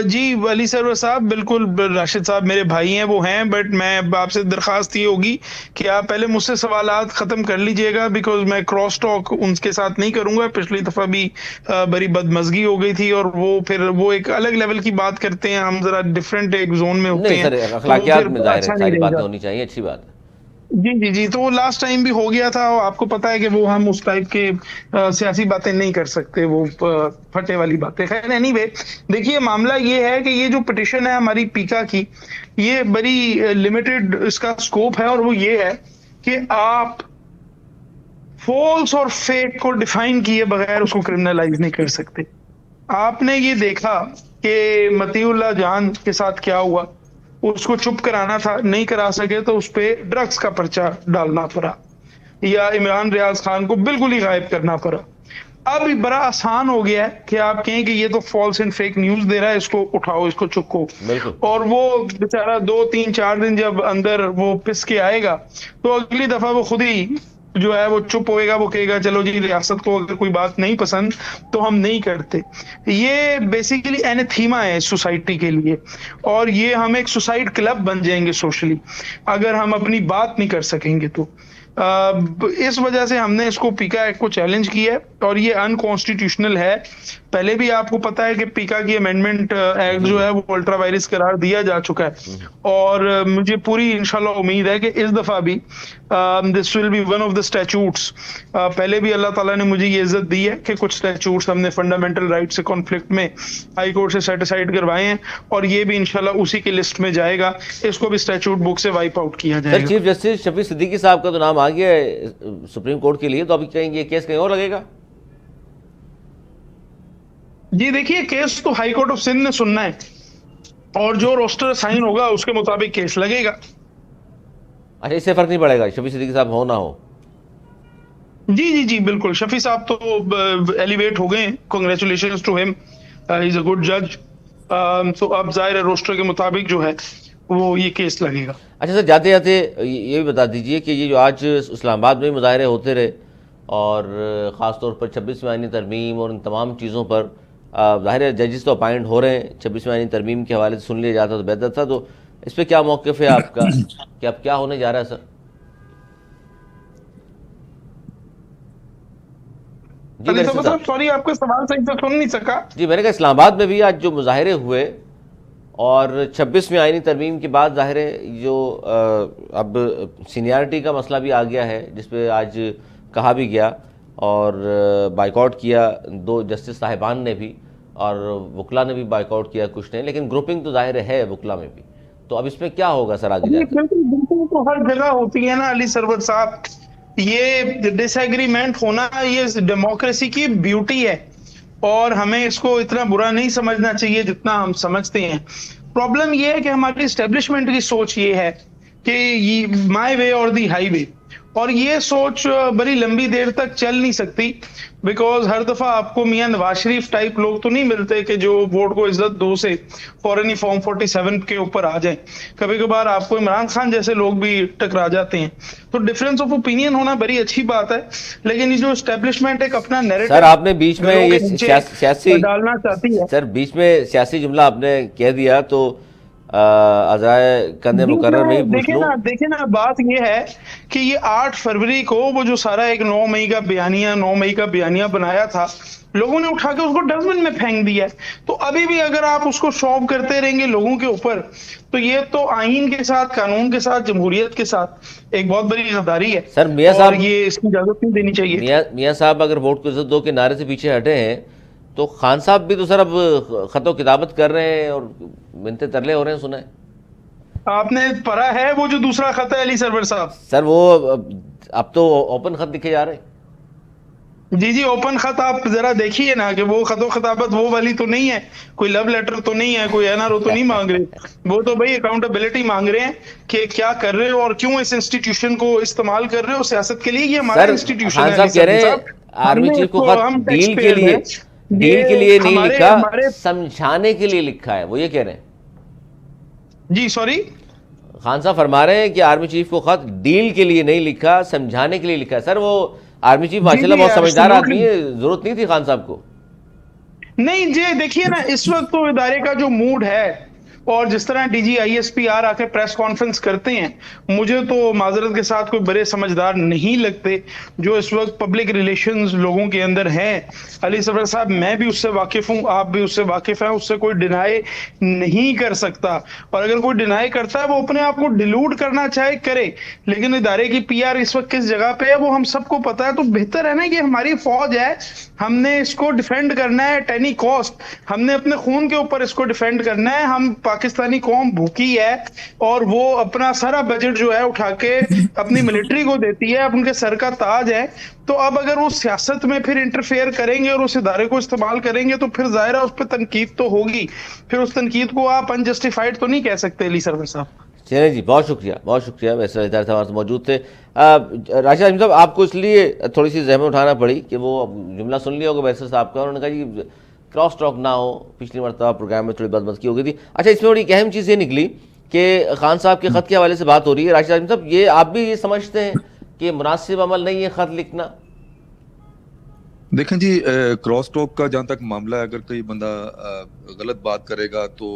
जी अली सरवर साहब बिल्कुल, राशिद साहब मेरे भाई हैं वो हैं, बट मैं आपसे दरखास्त ये होगी कि आप पहले मुझसे सवालात ख़त्म कर लीजिएगा, बिकॉज मैं क्रॉस टॉक उनके साथ नहीं करूंगा। पिछली दफ़ा भी बड़ी बदमज़गी हो गई थी, और वो एक अलग लेवल की बात करते हैं, हम जरा डिफरेंट एक जोन में होते हैं। नहीं सर, अखलाकियात में जाहिर है सारी बातें होनी चाहिए, अच्छी बात है। जी, तो वो लास्ट टाइम भी हो गया था, और आपको पता है कि वो हम उस टाइप के सियासी बातें नहीं कर सकते, वो फटे वाली बातें। खैर एनीवे, देखिए मामला ये है कि ये जो पिटिशन है हमारी पीका की, ये बड़ी लिमिटेड इसका स्कोप है, और वो ये है कि आप फॉल्स और फेक को डिफाइन किए बगैर उसको क्रिमिनलाइज नहीं कर सकते। आपने ये देखा कि मतीउल्लाह जान के साथ क्या हुआ, उसको चुप कराना था, नहीं करा सके तो उस पे ड्रग्स का पर्चा डालना पड़ा, या इमरान रियाज खान को बिल्कुल ही गायब करना पड़ा। अब बड़ा आसान हो गया है कि आप कहें कि ये तो फॉल्स एंड फेक न्यूज दे रहा है, इसको उठाओ, इसको चुको, और वो बेचारा 2 3 4 दिन जब अंदर वो पिस के आएगा तो अगली दफा वो खुद ही जो है वो चुप होएगा, वो कहेगा चलो जी रियासत को अगर कोई बात नहीं पसंद तो हम नहीं करते। ये बेसिकली एनेथीमा है सोसाइटी के लिए, और ये हम एक सुसाइड क्लब बन जाएंगे सोशली अगर हम अपनी बात नहीं कर सकेंगे तो। इस वजह से हमने इसको पीका एक्ट को चैलेंज किया है और ये अनकॉन्स्टिट्यूशनल है। पहले भी आपको पता है कि पीका की अमेंडमेंट एक्ट जो है वो अल्ट्रा वायरस करार दिया जा चुका है, और मुझे पूरी इंशाल्लाह उम्मीद है कि इस दफा भी this will be one of the statutes. पहले भी अल्लाह ताला ने मुझे ये इज्जत दी है कि कुछ स्टैट्यूट्स हमने फंडामेंटल राइट से कॉन्फ्लिक्ट में हाई कोर्ट से सेटिसाइड करवाए हैं, और ये भी इंशाल्लाह उसी की लिस्ट में जाएगा। इसको भी स्टैट्यूट बुक से वाइप आउट किया सर जाएगा। चीफ जस्टिस शफीक सिद्दीकी साहब का तो नाम आ गया है सुप्रीम कोर्ट के लिए, तो अभी कहीं ये केस कहीं और लगेगा? जी देखिए, केस तो हाई कोर्ट ऑफ सिंध ने सुनना है, और जो रोस्टर साइन होगा उसके मुताबिक केस लगेगा। अच्छा, इससे फर्क नहीं पड़ेगा शफीक सिद्दीकी साहब हो ना हो? जी जी जी बिल्कुल, शफी साहब तो एलिवेट हो गए हैं, congratulations to him, he is a good जज। तो अब जाहिर है रोस्टर के मुताबिक जो है वो ये केस लगेगा। अच्छा सर, जाते जाते ये भी बता दीजिए कि ये जो आज इस्लामाबाद में मुजाहरे होते रहे, और ख़ास तौर पर 26वीं आईनी तरमीम और इन तमाम चीज़ों पर ज़ाहिर है जजेस तो अपॉइंट हो रहे हैं, 26वीं आईनी तरमीम के हवाले से सुन लिया जाता तो बेहतर था, तो इस पर क्या मौक़िफ़ है आपका कि अब क्या होने जा रहा है सर? जी मेरे साहब, सॉरी आपका सवाल सही से सुन नहीं सका। जी मैंने कहा इस्लामाबाद में भी आज जो मुजाहरे हुए और 26वीं आईनी तरमीम के बाद ज़ाहिर है जो अब सीनियरिटी का मसला भी आ गया है, जिस पे आज कहा भी गया और बाइकआउट किया दो जस्टिस साहिबान ने भी, और वकला ने भी बाइकआउट किया कुछ ने, लेकिन ग्रुपिंग तो ज़ाहिर है वकला में भी। तो अब इसमें क्या होगा सर आगे जाकर? बिल्कुल, तो हर जगह होती है ना अली सरवर साहब, ये डिसएग्रीमेंट होना ये डेमोक्रेसी की ब्यूटी है, और हमें इसको इतना बुरा नहीं समझना चाहिए जितना हम समझते हैं। प्रॉब्लम ये है कि हमारी एस्टेब्लिशमेंट की सोच ये है कि माय वे और दी हाईवे, और ये सोच बड़ी लंबी देर तक चल नहीं सकती, बिकॉज हर दफा आपको मियां नवाज शरीफ टाइप लोग तो नहीं मिलते कि जो वोट को इज्जत दो से फौरन ही फॉर्म 47 के ऊपर आ जाएं। कभी कभार आपको इमरान खान जैसे लोग भी टकरा जाते हैं, तो डिफरेंस ऑफ ओपिनियन होना बड़ी अच्छी बात है, लेकिन ये जो एस्टेब्लिशमेंट एक अपना नैरेटिव सर आपने बीच में ये सियासी डालना चाहती है। सर बीच में सियासी जुमला आपने कह दिया, तो अज़ाए कंधे मुकर्रर में ही पूछ लूं। देखिए ना, बात ये है कि ये 8 फरवरी को वो जो सारा एक 9 मई का बयानिया बनाया था, लोगों ने उठा के उसको डस्टबिन में फेंक दिया है। तो अभी भी अगर आप उसको शॉप करते रहेंगे लोगों के ऊपर, तो ये तो आईन के साथ, कानून के साथ, जमहूरियत के साथ एक बहुत बड़ी गद्दारी है। सर मियां साहब, ये इसकी इजाजत नहीं देनी चाहिए। मियां साहब अगर वोट को इज्जत दो के नारे से पीछे हटे हैं, तो खान साहब भी तो सर अब खतो किताबत कर रहे हैं और मिन्नते तरले हो रहे हैं, सुना है आपने पढ़ा है वो जो दूसरा खत है अली सरवर साहब? सर वो अब तो ओपन खत लिखे जा रहे हैं। जी जी, ओपन खत आप जरा देखिए ना कि वो खतो खिताबत वो वाली तो नहीं है, कोई लव लेटर तो नहीं है, कोई एनआरओ तो नहीं मांग रहे, वो तो भाई अकाउंटेबिलिटी मांग रहे हैं कि क्या कर रहे हो और क्यों इस इंस्टीट्यूशन को इस्तेमाल कर रहे हो सियासत के लिए। ये हमारा इंस्टीट्यूशन है। साहब कह रहे हैं आर्मी चीफ को खत डील के लिए नहीं लिखा, समझाने के लिए लिखा है, वो ये कह रहे हैं। जी सॉरी, खान साहब फरमा रहे हैं कि आर्मी चीफ को खत डील के लिए नहीं लिखा, समझाने के लिए लिखा है। सर वो आर्मी चीफ माशाल्लाह बहुत समझदार आदमी है, जरूरत नहीं थी खान साहब को। नहीं जी, देखिए ना, इस वक्त तो इदारे का जो मूड है और जिस तरह डीजी आईएसपीआर आके प्रेस कॉन्फ्रेंस करते हैं, मुझे तो माजरत के साथ कोई बड़े समझदार नहीं लगते जो इस वक्त पब्लिक रिलेशंस लोगों के अंदर हैं। अली सरवर साहब, मैं भी उससे वाकिफ हूं, आप भी उससे वाकिफ हैं, उससे कोई डिनाई नहीं कर सकता, और अगर कोई डिनाई करता है वो अपने आप को डिलूड करना चाहे करे, लेकिन इदारे की पीआर इस वक्त किस जगह पे है वो हम सबको पता है। तो बेहतर है ना कि हमारी फौज है, हमने इसको डिफेंड करना है एट एनी कॉस्ट, हमने अपने खून के ऊपर इसको डिफेंड करना है। हम पाकिस्तानी कौम भूखी है और वो अपना सारा बजट जो है उठा के अपनी मिलिट्री को देती है, उनके सर का ताज है। तो अब अगर वो सियासत में फिर इंटरफेयर करेंगे और उस इदारे को इस्तेमाल करेंगे तो फिर जाहिर है उस पर तनकीद तो होगी, फिर उस तनकीद को आप अनजस्टिफाइड तो नहीं कह सकते अली सरवर साहब। चलिए जी, बहुत शुक्रिया वैसे इधर हमारे मौजूद थे। राशिद आजमी साहब, आपको इसलिए थोड़ी सी जहमत उठाना पड़ी कि वो जुमला सुन लिया होगा वैसे साहब का, उन्होंने कहा जी क्रॉस टॉक ना हो, पिछली मरतबा प्रोग्राम में थोड़ी बदमज़गी हो गई थी। अच्छा, इसमें बड़ी अहम चीज़ ये निकली कि खान साहब के ख़त के हवाले से बात हो रही है। राशिद आजमी साहब, ये आप भी ये समझते हैं कि मुनासिब अमल नहीं है खत लिखना? देखें जी, क्रॉस टॉक का जहाँ तक मामला है, अगर कोई बंदा गलत बात करेगा तो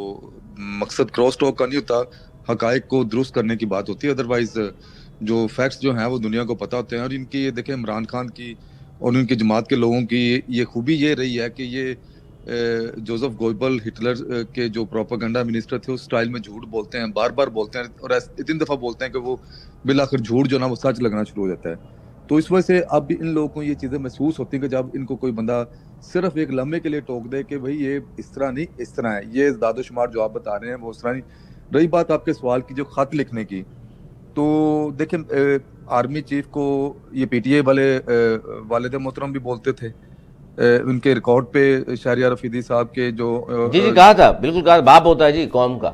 मकसद क्रॉस टॉक का नहीं होता, हकायक को दुरुस्त करने की बात होती है। अदरवाइज जो फैक्ट्स जो हैं वो दुनिया को पता होते हैं। और इनकी ये देखें, इमरान खान की और उनकी जमात के लोगों की ये खूबी ये रही है कि ये जोसेफ गोइबल हिटलर के जो प्रोपेगेंडा मिनिस्टर थे उस स्टाइल में झूठ बोलते हैं, बार बार बोलते हैं और इतनी दफ़ा बोलते हैं कि वो बिलाखिर झूठ जो ना वो सच लगना शुरू हो जाता है। तो इस वजह से अब इन लोगों को ये चीज़ें महसूस होती हैं कि जब इनको कोई बंदा सिर्फ एक लम्हे के लिए टोक दे कि भाई ये इस तरह नहीं, इस तरह है, ये दादोशुमार जो आप बता रहे हैं वो उस तरह नहीं। रही बात आपके सवाल की जो खत लिखने की, तो देखें आर्मी चीफ को ये पीटीए वाले वालिद मोहतरम भी बोलते थे। उनके रिकॉर्ड पे शहरियार रफीदी साहब के जो जी कहा था, बिल्कुल कहा, बाप होता है जी कौम का।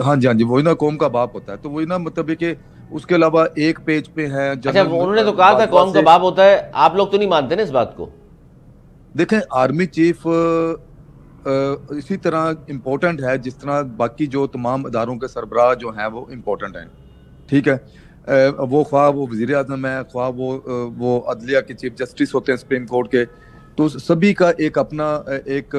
हाँ जी, वही ना, कौम का बाप होता है। तो वही ना, मतलब है कि उसके अलावा एक पेज पे है अच्छा, उन्होंने तो कहा था कौम का बाप होता है, आप लोग तो नहीं मानते ना इस बात को? देखें, आर्मी चीफ इसी तरह इम्पोर्टेंट है जिस तरह बाकी जो तमाम इदारों के सरबराह जो हैं वो इम्पोर्टेंट हैं, ठीक है। वो ख्वाह वो वज़ीर आज़म है, ख्वाह वो अदलिया के चीफ जस्टिस होते हैं सुप्रीम कोर्ट के, तो सभी का एक अपना एक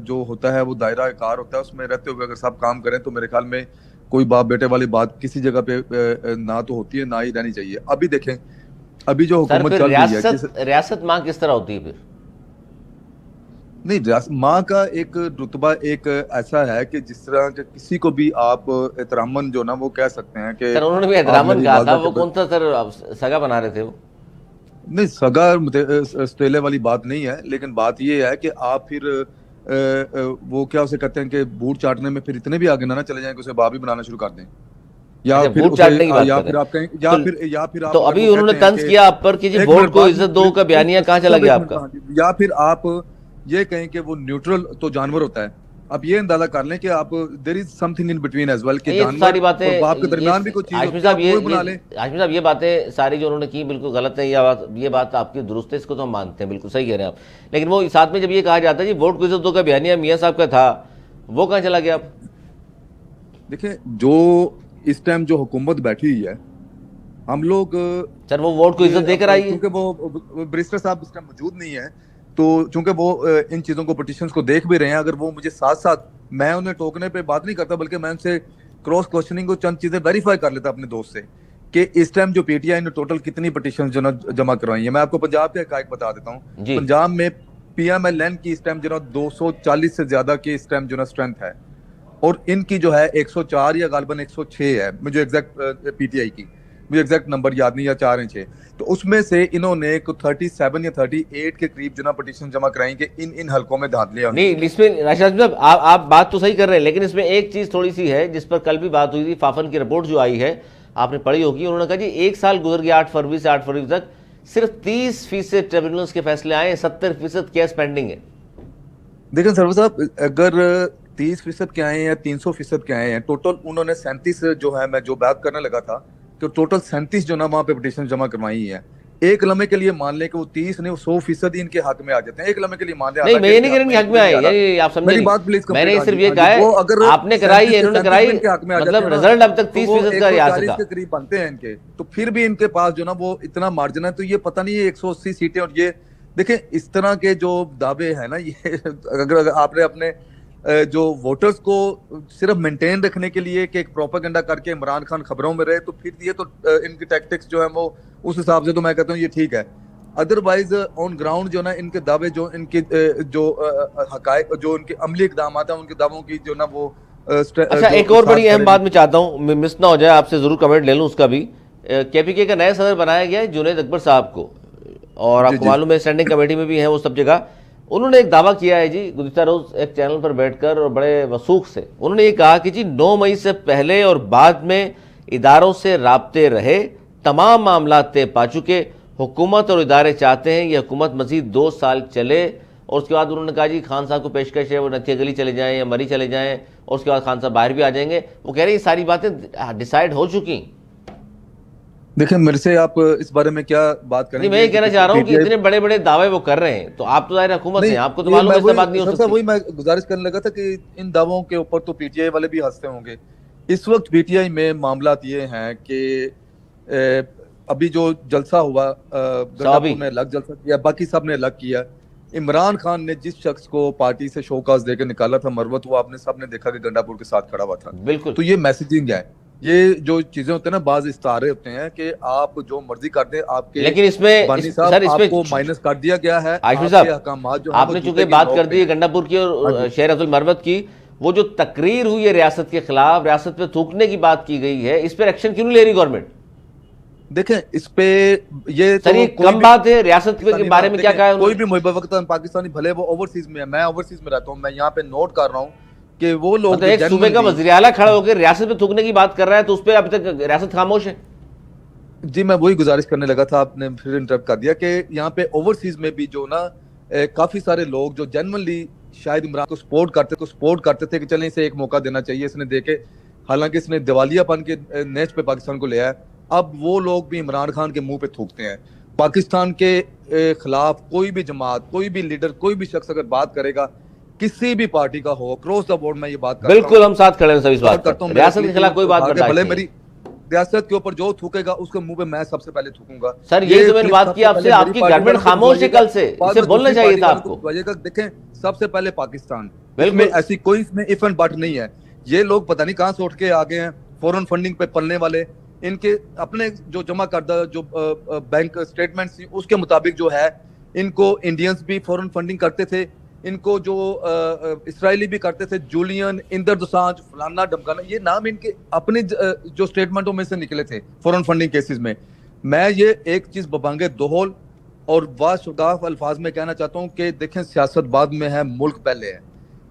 जो होता है वो दायरा कार होता है। उसमें रहते हुए अगर सब काम करें तो मेरे ख्याल में कोई बाप बेटे वाली बात किसी जगह पे ना तो होती है, ना ही रहनी चाहिए। अभी देखें, अभी जो हुकूमत चल रही है, रियासत माँ किस तरह होती है फिर? नहीं, माँ का एक रुतबा एक ऐसा है कि जिस तरह के किसी को भी आप एहतरामन जो ना वो कह सकते हैं कि उन्होंने भी एहतरामन कहा था, वो कौन सा सर सगा बना रहे थे वो? नहीं, सगा स्टेले वाली बात नहीं है, लेकिन बात ये है कि आप फिर वो क्या उसे कहते हैं कि बूट चाटने में फिर इतने भी आगे ना चले जाएं कि उसे बाप ही बनाना शुरू कर दें, या फिर बूट चाटने की बात या फिर आप कहें या फिर तो अभी उन्होंने तंज किया आप पर कि जी वोट को इज्जत दो का बयानिया कहाँ चला गया आपका? या फिर आप ये कहें कि वो न्यूट्रल तो जानवर होता है। अब ये अंदाजा कर लें कि आप there is something in between as well, कि जानवर सारी बातें और बाप के दरमियान भी कुछ चीज होती है, वो बना लें। हाशमी साहब, ये बातें सारी जो उन्होंने की बिल्कुल गलत है, ये बात आपकी दुरुस्त है, इसको तो हम मानते हैं, बिल्कुल सही कह रहे हैं आप। लेकिन वो साथ में जब ये कहा जाता है जी वोट को इज्जत दो का बयानिया मियां साहब का था, वो कहाँ चला गया? आप देखिए, जो इस टाइम जो हुकूमत बैठी हुई है, हम लोग सर वो वोट को इज्जत देकर आई है, क्योंकि वो बैरिस्टर साहब इस टाइम मौजूद नहीं है, तो चूंकि वो इन चीजों को पिटिशंस को देख भी रहे हैं, अगर वो मुझे साथ साथ, मैं उन्हें टोकने पे बात नहीं करता, बल्कि मैं उनसे क्रॉस क्वेश्चनिंग को चंद चीजें वेरीफाई कर लेता अपने दोस्त से कि इस टाइम जो पीटीआई ने टोटल कितनी पिटिशन जो ना जमा करवाई है। मैं आपको पंजाब के हकायक बता देता हूँ। पंजाब में PMLN की इस टाइम जो ना 240 से ज्यादा की इस टाइम जो ना स्ट्रेंथ है, और इनकी जो है 104 या गालिबन 106 है, मुझे एग्जैक्ट पीटीआई की मुझे एग्जैक्ट नंबर याद नहीं, या 4 या 6। तो उसमें से इन्होंने 37 या 38 के करीब जो ना पिटीशन जमा कराई कि इन हलकों में धांधलियां नहीं। इसमें राशिद साहब आप बात तो सही कर रहे हैं, लेकिन इसमें एक चीज थोड़ी सी है जिस पर कल भी बात हुई थी। फाफन की रिपोर्ट जो आई है आपने पढ़ी होगी, उन्होंने कहा जी 1 साल गुजर गया 8 फरवरी से 8 फरवरी तक सिर्फ 30% ट्रिब्यूनल्स के फैसले आए, 70% केस पेंडिंग है। देखिए सर्वर साहब, अगर 30% के आए हैं, 300% के आए हैं, टोटल उन्होंने 37 जो है, मैं जो बात करने लगा था कि टोटल 37 जो ना वहाँ पे पिटीशन जमा करवाई है। एक लम्हे के लिए मान ले कि वो 30 नहीं, वो 100% इनके हक में आ जाते हैं। एक लम्हे के लिए मान ले, नहीं मैं ये नहीं कह रहा हक में आए, आप समझे, मेरी बात प्लीज, मैंने सिर्फ ये कहा है अगर आपने कराई है, इन्होंने कराई, मतलब रिजल्ट अब तक 30% का रियासत के करीब बनते हैं इनके, तो फिर भी इनके पास जो ना वो इतना मार्जिन है, तो ये पता नहीं है 180 सीटें। और ये देखें, इस तरह के जो दावे हैं ना, ये अगर आपने अपने जो वोटर्स को सिर्फ मेंटेन रखने के लिए कि एक प्रोपेगेंडा करके इमरान खान खबरों में रहे, तो फिर ये तो इनकी टैक्टिक्स जो है वो उस हिसाब से तो मैं कहता हूँ ये ठीक है। अदरवाइज ऑन ग्राउंड जो ना इनके दावे, जो इनके जो हकायक, जो इनके अमली इकदाम है, उनके दावों की जो ना वो अच्छा, एक और बड़ी अहम बात मैं चाहता हूँ मिस ना हो जाए, आपसे जरूर कमेंट ले लूँ उसका भी। KPK का नया सदर बनाया गया है जुनैद अकबर साहब को, और आपको मालूम है स्टैंडिंग कमेटी में भी है वो सब जगह। उन्होंने एक दावा किया है जी गुज़िश्ता रोज एक चैनल पर बैठकर, और बड़े वसूख से उन्होंने ये कहा कि जी 9 मई से पहले और बाद में इदारों से राब्ते रहे, तमाम मामला तय पा चुके, हुकूमत और इदारे चाहते हैं ये हुकूमत मजीद 2 साल चले। और उसके बाद उन्होंने कहा जी खान साहब को पेशकश है वो नथिया गली चले जाएं या मरी चले जाएं, और उसके बाद खान साहब बाहर भी आ जाएंगे। वो कह रहे हैं ये सारी बातें डिसाइड हो चुकी। देखिए, मेरे से आप इस बारे में क्या बात करेंगे? मैं ये कहना चाह रहा हूँ कि इतने बड़े बड़े दावे वो कर रहे हैं, तो आप तो जाहिर हुकूमत हैं, आपको तो मालूम है ऐसा बात नहीं हो सकती। वही मैं गुजारिश करने लगा था कि इन दावों के ऊपर तो पीटीआई वाले भी हंसते होंगे। इस वक्त पीटीआई में मामला ये हैं कि अभी जो जलसा हुआ गंडापुर में अलग जलसा किया, बाकी सब ने अलग किया। इमरान खान ने जिस शख्स को पार्टी से शोकाज देकर निकाला था मरवत, वो आपने सबने देखा कि गंडापुर के साथ खड़ा हुआ था। बिल्कुल। तो ये मैसेजिंग है, ये जो चीजें होते हैं ना, बाज इस्तारे होते हैं कि आप जो मर्जी कर दें आपके, लेकिन इसमें सर आपको माइनस कर दिया गया है। आशिफ साहब, आपने चूंकि बात कर दी है गंडापुर की और शेर अब्दुल मरवत की, वो जो तकरीर हुई है रियासत के खिलाफ, रियासत पे थूकने की बात की गई है, इस पर एक्शन क्यों नहीं ले रही गवर्नमेंट? देखें इस पे ये सर ये कम बात है। रियासत के बारे में क्या कहा है? कोई भी मुहिब वतन पाकिस्तानी, भले वो ओवरसीज में है, मैं ओवरसीज में रहता हूँ, मैं यहाँ पे नोट कर रहा हूँ कि वो लोग एक सूबे का वज़ीर आला खड़ा होकर रियासत पे थूकने की बात कर रहा है, तो उस पर अभी तक रियासत खामोश है। जी मैं वही गुजारिश करने लगा था, आपने फिर इंटरप्ट कर दिया कि यहाँ पे ओवरसीज में भी जो ना काफी सारे लोग जो जेन्युइनली शायद इमरान को सपोर्ट करते थे कि चलें इसे एक मौका देना चाहिए, इसने देके, हालांकि इसने दिवालियापन के नेच पे पाकिस्तान को लिया है, अब वो लोग भी इमरान खान के मुंह पे थूकते हैं। पाकिस्तान के खिलाफ कोई भी जमात, कोई भी लीडर, कोई भी शख्स अगर बात करेगा, किसी भी पार्टी का हो, क्रॉस द बोर्ड में ये बात बिल्कुल हम साथ खड़े हैं सभी इस बात पर। रियासत के खिलाफ कोई बात भले मेरी रियासत के ऊपर जो थूकेगा उसके मुंह पे मैं सबसे पहले थूकूंगा। सर ये तो मैंने बात की आपसे, आपकी गवर्नमेंट खामोश है कल से, इसे बोलना चाहिए था आपको। देखें सबसे पहले पाकिस्तान, इसमें ऐसी कोई इसमें इफ एंड बट नहीं है। ये लोग पता नहीं कहां से उठ के आ गए हैं, फॉरेन फंडिंग पे पलने वाले, इनके अपने जो जमा करदा जो बैंक स्टेटमेंट्स थी उसके मुताबिक जो है, इनको इंडियंस भी फॉरेन फंडिंग करते थे, इनको जो इसराइली भी करते थे, जूलियन, इंदर दोसांझ, फलाना डमकाना, ये नाम इनके अपने जो स्टेटमेंटों में से निकले थे फॉरेन फंडिंग केसेस में। मैं ये एक चीज बबांगे दोहल और वाशगाफ अल्फाज में कहना चाहता हूँ कि देखें सियासत बाद में है, मुल्क पहले है।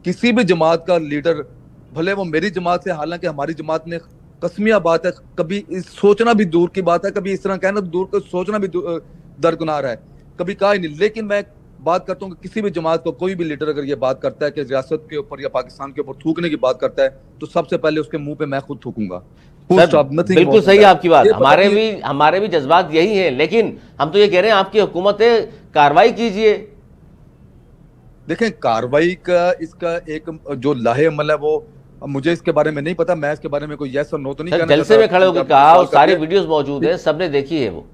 किसी भी जमात का लीडर, भले वो मेरी जमात से, हालांकि हमारी जमात में कसमिया बात है, कभी सोचना भी दूर की बात है, कभी इस तरह कहना दूर को सोचना भी दरगुनार है, कभी कहा ही नहीं। लेकिन मैं बात करता हूँ कि किसी भी जमात को कोई भी लीडर अगर ये बात करता है कि रियासत के ऊपर या पाकिस्तान के ऊपर थूकने की बात करता है, तो सबसे पहले उसके मुंह पे मैं खुद थूकूंगा। बिल्कुल सही है आपकी बात, हमारे भी जज्बात यही है, लेकिन हम तो ये कह रहे हैं आपकी हुकूमत है, कार्रवाई कीजिए। देखें कार्रवाई का इसका एक जो लाहे अमल है वो मुझे इसके बारे में नहीं पता, मैं इसके बारे में कोई यस और नो तो नहीं कहना चाहता। जलसे में खड़े होकर कहा और सारी वीडियोस मौजूद है, सबने देखी है वो।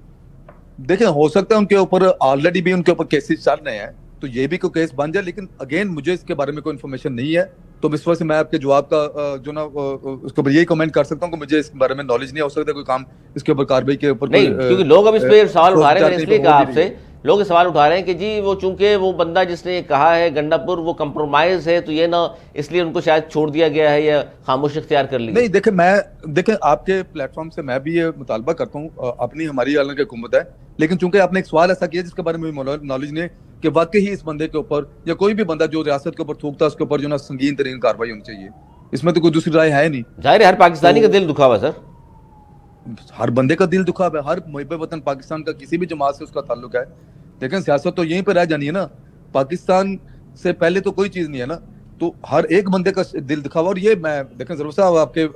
देखें हो सकता है उनके ऊपर ऑलरेडी भी उनके ऊपर केसेस चल रहे हैं, तो ये भी कोई केस बन जाए, लेकिन अगेन मुझे इसके बारे में कोई इन्फॉर्मेशन नहीं है, तो इस वजह से मैं आपके जवाब का जो ना उसके ऊपर यही कमेंट कर सकता हूँ कि मुझे इसके बारे में नॉलेज नहीं हो सकता कोई काम इसके ऊपर कार्रवाई के ऊपर नहीं, क्योंकि लोग अब इस पे सवाल उठा रहे हैं, इसलिए कहा आपसे, लोग सवाल उठा रहे हैं कि जी वो चूंकि वो बंदा जिसने ये कहा है गंडापुर वो कंप्रोमाइज है, तो ये ना इसलिए उनको शायद छोड़ दिया गया है या खामोशी इख्तियार कर ली। नहीं देखें आपके प्लेटफॉर्म से मैं भी ये मुतालबा करता हूँ, अपनी हमारी हालांकि हुकूमत है, लेकिन चूंकि आपने एक सवाल ऐसा किया जिसके बारे में नॉलेज नहीं कि वाकई ही इस बंदे के ऊपर या कोई भी बंदा जो रियासत के ऊपर थूकता है उसके ऊपर जो ना संगीन तरीन कार्रवाई होनी चाहिए, इसमें तो कोई दूसरी राय है नहीं। जाहिर है हर पाकिस्तानी का दिल दुखा हुआ सर, हर बंदे का दिल दुखा है, हर मुहिब वतन पाकिस्तान का किसी भी जमात से उसका ताल्लुक है, लेकिन सियासत तो यहीं पर रह जानी है ना, पाकिस्तान से पहले तो कोई चीज नहीं है ना, तो हर एक बंदे का दिल दिखावा। और ये मैं देखें जरूर साहब आपके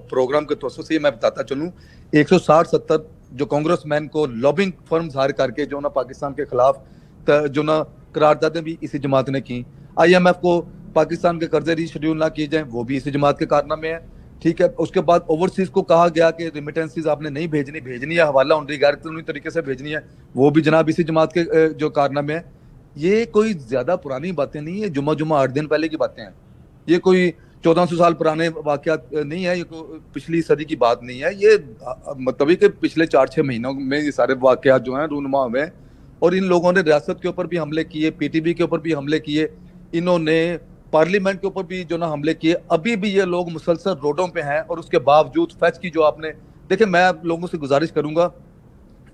प्रोग्राम के तवज्जो से मैं बताता चलूं, 160-70 जो कांग्रेसमैन को लॉबिंग फर्म हायर करके जो ना पाकिस्तान के खिलाफ जो ना करारदादें भी इसी जमात ने की, IMF को पाकिस्तान के कर्जे रीशेड्यूल ना किए जाए वो भी इसी जमात के कारनामे है, ठीक है। उसके बाद ओवरसीज को कहा गया कि रिमिटेंसीज आपने नहीं भेजनी है, हवाला उनकी गैर कानूनी तरीके से भेजनी है, वो भी जनाब इसी जमात के जो कारनामे है। ये कोई ज्यादा पुरानी बातें नहीं है, जुमा 8 दिन पहले की बातें हैं, ये कोई 1400 साल पुराने वाकयात नहीं है, ये पिछली सदी की बात नहीं है, ये मतलब कि पिछले 4-6 महीनों में ये सारे वाकयात जो हैं रूनुमा हुए। और इन लोगों ने रियासत के ऊपर भी हमले किए, PTB के ऊपर भी हमले किए, इन्होंने पार्लियामेंट के ऊपर भी जो ना हमले किए, अभी भी ये लोग मुसलसल रोडों पे हैं। और उसके बावजूद फैच की जो आपने देखे, मैं आप लोगों से गुजारिश करूंगा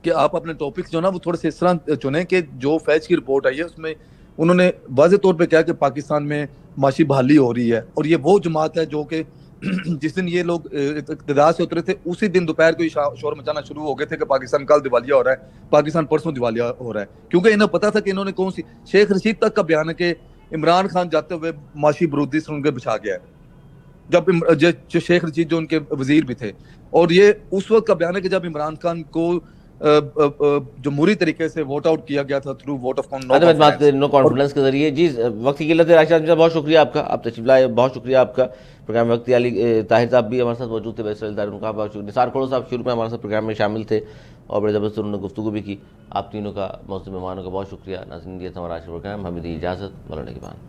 कि आप अपने टॉपिक्स जो ना वो थोड़े से इस तरह चुनें कि जो फैच की रिपोर्ट आई है उसमें उन्होंने वाज़े तौर पे कहा कि पाकिस्तान में माशी बहाली हो रही है, और ये वो जमात है जो कि जिस दिन ये लोग इक़्तिदार से उतरे थे उसी दिन दोपहर को शोर मचाना शुरू हो गए थे कि पाकिस्तान कल दिवालिया हो रहा है, पाकिस्तान परसों दिवालिया हो रहा है, क्योंकि इन्हें पता था कि इन्होंने कौन सी शेख रशीद तक का बयान है कि इमरान खान जाते हुए माशी बरूदी से उनके बिछा गया है, जब शेख रशीद जो उनके वजीर भी थे, और ये उस वक्त का बयान है कि जब इमरान खान को जमहूरी तरीके से वोट आउट किया गया था through vote of no confidence के जरिए। जी, वक्त की किल्लत है राशिद साहब, बहुत शुक्रिया आपका, आप तशरीफ लाए, बहुत शुक्रिया आपका। प्रोग्राम में वक्ती अली ताहिर साहब भी हमारे साथ मौजूद थे, वैसे उनका बहुत शुक्रिया। निसार खोड़ो साहब शुरू में हमारे साथ प्रोग्राम में शामिल थे और बड़े ज़बरदस्त उन्होंने गुफ्तगू भी की। आप तीनों का, मौजूद मेहमानों का बहुत शुक्रिया। नाज़रीन, ये था हमारा आज का प्रोग्राम, हमें दी इजाज़त, मौलाना के बाद।